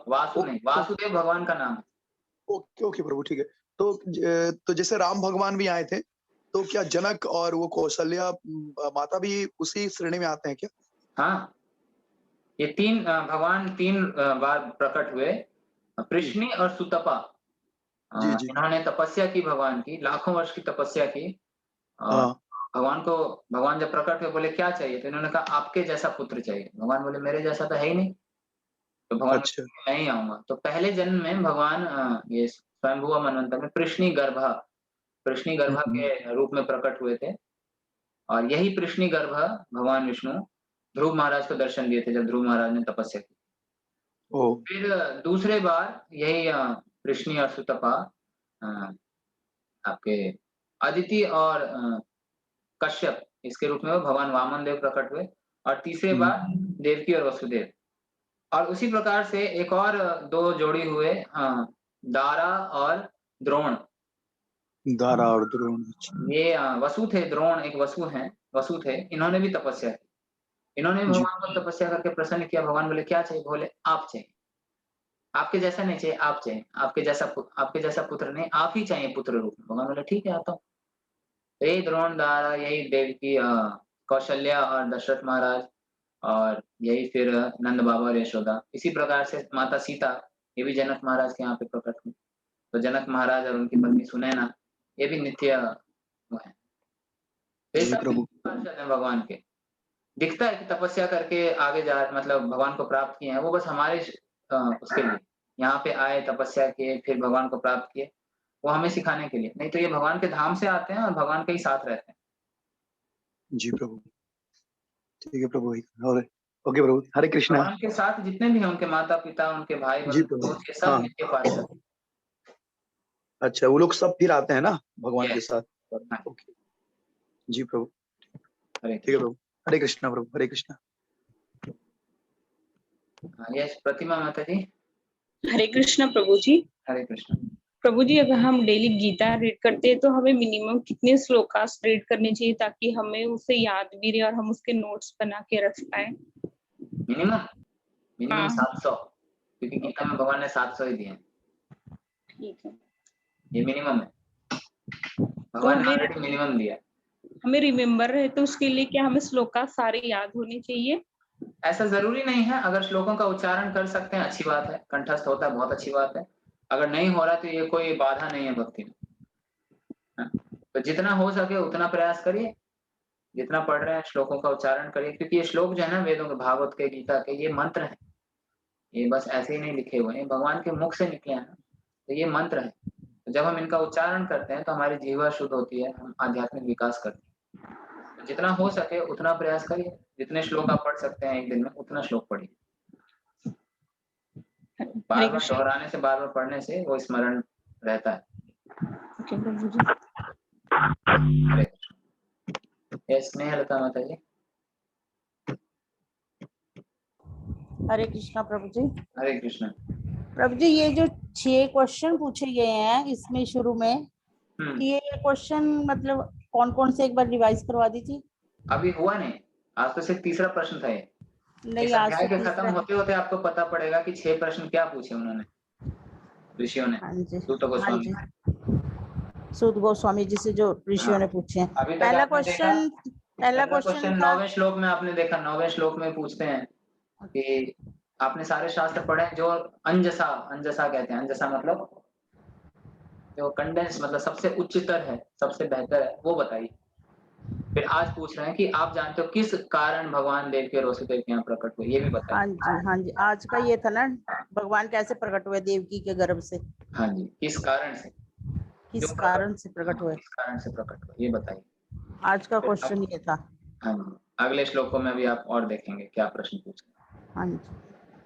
वासु नहीं, ओके वासुदेव भगवान का नाम है। ओके ओके प्रभु, ठीक है। तो तो जैसे राम भगवान भी आए थे, तो क्या जनक और वो कौशल्या माता भी उसी श्रेणी में आते हैं क्या? हाँ, ये 3 भगवान 3 बार प्रकट हुए, जी पृश्नि और सुतपा। जी जी। इन्होंने तपस्या की भगवान की, लाखों वर्ष की तपस्या की और हाँ, भगवान जब प्रकट हुए बोले क्या चाहिए? तो इन्होंने कहा आपके जैसा पुत्र चाहिए। भगवान बोले मेरे जैसा तो है ही नहीं। तो भगवान अच्छा। बोले मैं ही आऊँगा। तो पहले जन्म में भगवान ये स्वयंभुव मनवंतर में पृश्नी गर्भा के रूप में प्रकट हुए थे और यही पृश्नी गर्भ भगवान विष्णु ध्रुव महाराज को दर्शन दिए थे जब ध्रुव महाराज ने तपस्या की। ओह! फिर दूसरे बार यही पृश्नी और सुतपा अ, आपके अदिति और कश्यप इसके रूप में वो भगवान वामन देव प्रकट हुए और तीसरे बार देवकी और वसुदेव। और उसी प्रकार से एक और 2 जोड़ी हुए दारा और द्रोण। दारा और द्रोण, अच्छा। ये वसु थे, द्रोण एक वसु थे, इन्होंने भी तपस्या की। इन्होंने भी जी। भगवान को तपस्या करके प्रसन्न किया। भगवान बोले क्या चाहिए? बोले आप चाहिए। आपके जैसा नहीं चाहिए, आप चाहिए। आपके जैसा पुत्र नहीं, आप ही चाहिए पुत्र रूप में। भगवान बोले ठीक है आता हूँ। तो यही द्रोण, दारा, यही देवकी कौशल्या और दशरथ महाराज और यही फिर नंद बाबा और यशोदा। इसी प्रकार से माता सीता, ये भी जनक महाराज के यहाँ पे प्रकट हुई। तो जनक महाराज और उनकी पत्नी सुनैना, ये भी नित्य वो हैं। ये जी सब भी प्रभु। पार्षद हैं भगवान के। दिखता है कि तपस्या करके आगे जा मतलब भगवान को प्राप्त किए हैं, वो बस हमारे उसके लिए यहाँ पे आए, तपस्या किए, फिर भगवान को प्राप्त किए, वो हमें सिखाने के लिए। नहीं तो ये भगवान के धाम से आते हैं और भगवान के ही साथ रहते हैं। जी प्रभु। ठीक है प्रभु। और ओके प्रभु, हरे कृष्णा। भगवान के साथ जितने भी हैं, उनके माता-पिता, उनके भाई, जी बंधु, प्रभु। दोस्त, ये सब हाँ, नित्य पार्षद। अच्छा वो लोग सब फिर आते हैं ना भगवान के यस, साथ? हाँ, ओके। जी प्रभु। हरे ठीक है कृष्ण। प्रभु। हरे कृष्णा प्रभु, हरे कृष्णा। यस, प्रतिमा माता जी। हरे कृष्ण प्रभु जी। हरे कृष्ण। प्रभु जी, अगर हम डेली गीता रीड करते हैं तो हमें मिनिमम कितने श्लोकास रीड करने चाहिए ताकि हमें उसे याद भी रहे और हम उसके नोट्स बना के रख पाए? मिनिमम हाँ, 700, क्योंकि गीता में भगवान ने 700 ही दिए हैं। ठीक है। ये मिनिमम है। तो भगवान ने ऑलरेडी मिनिमम दिया है। हमें रिमेम्बर रहे तो उसके लिए क्या हमें श्लोका सारे याद होने चाहिए? ऐसा ज़रूरी नहीं है, अगर श्लोकों का उच्चारण कर सकते हैं अच्छी बात है, कंठस्थ होता है बहुत अच्छी बात है। अगर नहीं हो रहा तो ये कोई बाधा नहीं है भक्ति में। हाँ, तो जितना हो सके उतना प्रयास करिए, जितना पढ़ रहे हैं श्लोकों का उच्चारण करिए, क्योंकि ये श्लोक जो है ना वेदों के, भागवत के, गीता के, ये मंत्र हैं। ये बस ऐसे ही नहीं लिखे हुए हैं, भगवान के मुख से निकले हैं ना, तो ये मंत्र हैं। तो जब हम इनका उच्चारण करते हैं तो हमारी जीवा शुद्ध होती है, हम आध्यात्मिक विकास करते हैं। तो जितना हो सके उतना प्रयास करिए, जितने श्लोक आप पढ़ सकते हैं एक दिन में उतना श्लोक पढ़िए। हरे बार-बार कृष्ण। दोहराने से, बार-बार पढ़ने से वो स्मरण रहता है। ओके प्रभु जी। हरे कृष्ण। यस, स्नेहलता माता जी। हरे कृष्णा प्रभु जी। हरे कृष्ण। प्रभु जी, ये जो 6 क्वेश्चन पूछे गए हैं इसमें शुरू में, ये क्वेश्चन मतलब कौन-कौन से एक बार रिवाइज करवा दीजिए। अभी हुआ नहीं, आज तो सिर्फ तीसरा प्रश्न था ये। नहीं, इस आज अध्याय तो के तीसरा खत्म है। होते-होते आपको पता पड़ेगा कि 6 प्रश्न क्या पूछे उन्होंने, ऋषियों ने, हाँ जी, सूत हाँ गोस्वामी। जी। सूत गोस्वामी जी से जो ऋषियों हाँ, ने पूछे हैं। अभी तक आपने देखा, पहला पहला क्वेश्चन क्वेश्चन था 9वें श्लोक में आपने देखा, 9वें श्लोक में पूछते हैं कि आपने सारे शास्त्र पढ़े हैं जो अंजसा कहते हैं, अंजसा मतलब जो कंडेंस मतलब सबसे उच्चतर है, सबसे बेहतर है, वो बताइए। फिर आज पूछ रहे हैं कि आप जानते हो किस कारण भगवान देवकी और वसुदेव के यहाँ प्रकट हुए, ये भी बताइए। हाँ जी, हाँ जी। आज का ये था ना, भगवान कैसे प्रकट हुए देवकी के गर्भ से, हाँ जी, किस कारण से? किस क्यों कारण से प्रकट हाँ, हुए, किस कारण से प्रकट हुए, ये बताइए। आज का फिर क्वेश्चन ये था। हाँ जी, अगले श्लोकों में भी आप और देखेंगे क्या प्रश्न पूछे। हाँ जी।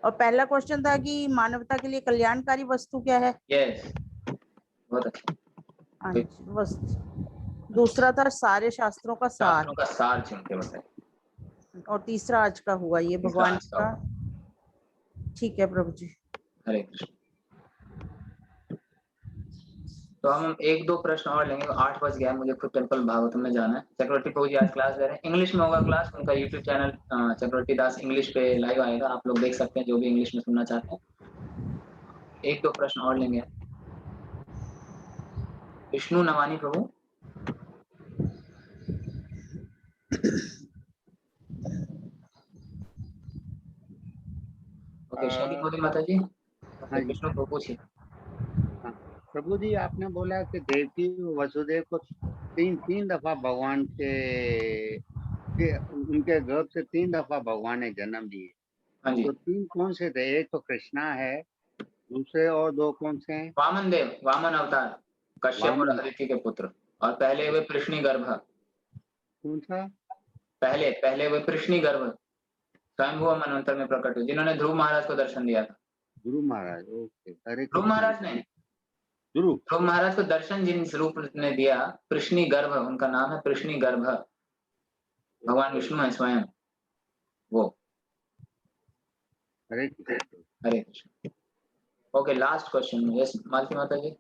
और पहला क्वेश्चन था कि मानवता के लिए कल्याणकारी वस्तु क्या है? यस, बहुत अच्छा। हाँ जी, वस्तु। दूसरा था सारे शास्त्रों का सार, शास्त्रों का सार चुन के बताइए। और तीसरा आज का हुआ ये तीसरा भगवान आज का का। ठीक है प्रभु जी। हरे कृष्ण। तो हम 1-2 प्रश्न और लेंगे, 8 बज गया है, मुझे खुद टेम्पल भागवतम में जाना है। चक्रवर्ती प्रभु जी आज क्लास दे रहे हैं, इंग्लिश में होगा क्लास, उनका यूट्यूब चैनल चक्रवर्ती दास इंग्लिश पे लाइव आएगा, आप लोग देख सकते हैं जो भी इंग्लिश में सुनना चाहते हैं। 1-2 प्रश्न और लेंगे। विष्णु नवानी प्रभु। ओके, शैली मोदी माता जी। हाँ ओके, जी। विष्णु प्रभु पूछिए। हाँ, प्रभु जी आपने बोला कि देवकी वसुदेव को तीन दफा भगवान के उनके गर्भ से 3 दफा भगवान ने जन्म दिए, हाँ जी। तो 3 कौन से थे? एक तो कृष्णा है, दूसरे और दो कौन से हैं? वामन देव, वामन अवतार, कश्यप और वामन। अदिति के पुत्र, और पहले हुए कृष्णी गर्भ। कौन सा? पहले हुए कृष्णी गर्भ स्वयंभुव मनवंतर में प्रकट हुए, जिन्होंने ध्रुव महाराज को दर्शन दिया था। ध्रुव महाराज, ओके। हरे ध्रुव कृष्ण। महाराज ने, ध्रुव ध्रुव महाराज को दर्शन जिन रूप ने दिया, कृष्णी गर्भ, उनका नाम है कृष्णी गर्भ, भगवान विष्णु है स्वयं वो। Hare Krishna. Hare Krishna. Okay, last question. Yes Malti माता जी।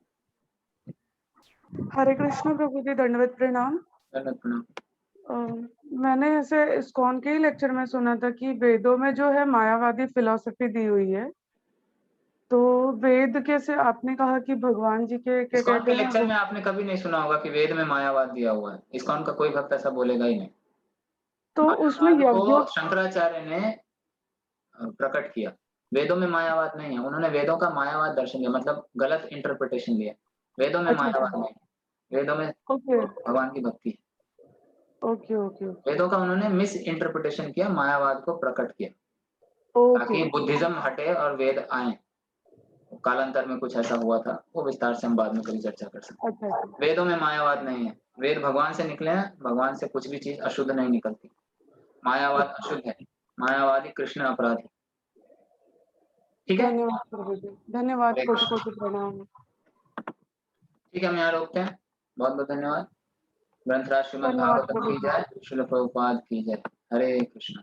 हरे कृष्ण प्रभु जी, दंडवत प्रणाम। दंडवत प्रणाम। मैंने ऐसे इस्कॉन के ही लेक्चर में सुना था कि वेदों में जो है मायावादी फिलॉसफी दी हुई है, तो वेद कैसे, आपने कहा कि भगवान जी के क्या इस्कॉन कहते के हैं लेक्चर में आपने कभी नहीं सुना होगा कि वेद में मायावाद दिया हुआ है। इस्कॉन का कोई भक्त ऐसा बोलेगा ही नहीं। तो उसमें मायावाद यज्ञों, को शंकराचार्य ने प्रकट किया। वेदों में मायावाद नहीं है, उन्होंने वेदों का मायावाद दर्शन दिया, मतलब गलत इंटरप्रिटेशन दिया। वेदों में अच्छा मायावाद नहीं है, वेदों में ओके भगवान की भक्ति है। ओके ओके वेदों का उन्होंने मिस इंटरप्रिटेशन किया, मायावाद को प्रकट किया, ओके ताकि बुद्धिज्म हटे और वेद आए। कालांतर में कुछ ऐसा हुआ था, वो विस्तार से हम बाद में कभी चर्चा कर सकते हैं। अच्छा वेदों में मायावाद नहीं है, वेद भगवान से निकले हैं, भगवान से कुछ भी चीज अशुद्ध नहीं निकलती। मायावाद अशुद्ध है, मायावादी कृष्ण अपराधी। ठीक है, धन्यवाद प्रभु जी, धन्यवाद, कोटि कोटि प्रणाम। ठीक है, हम यहाँ रोकते हैं। बहुत बहुत धन्यवाद। ग्रंथराज श्रीमद् धन्यवाद भागवतम प्रभु की जी। जय, श्रील प्रभुपाद की जय। हरे कृष्ण।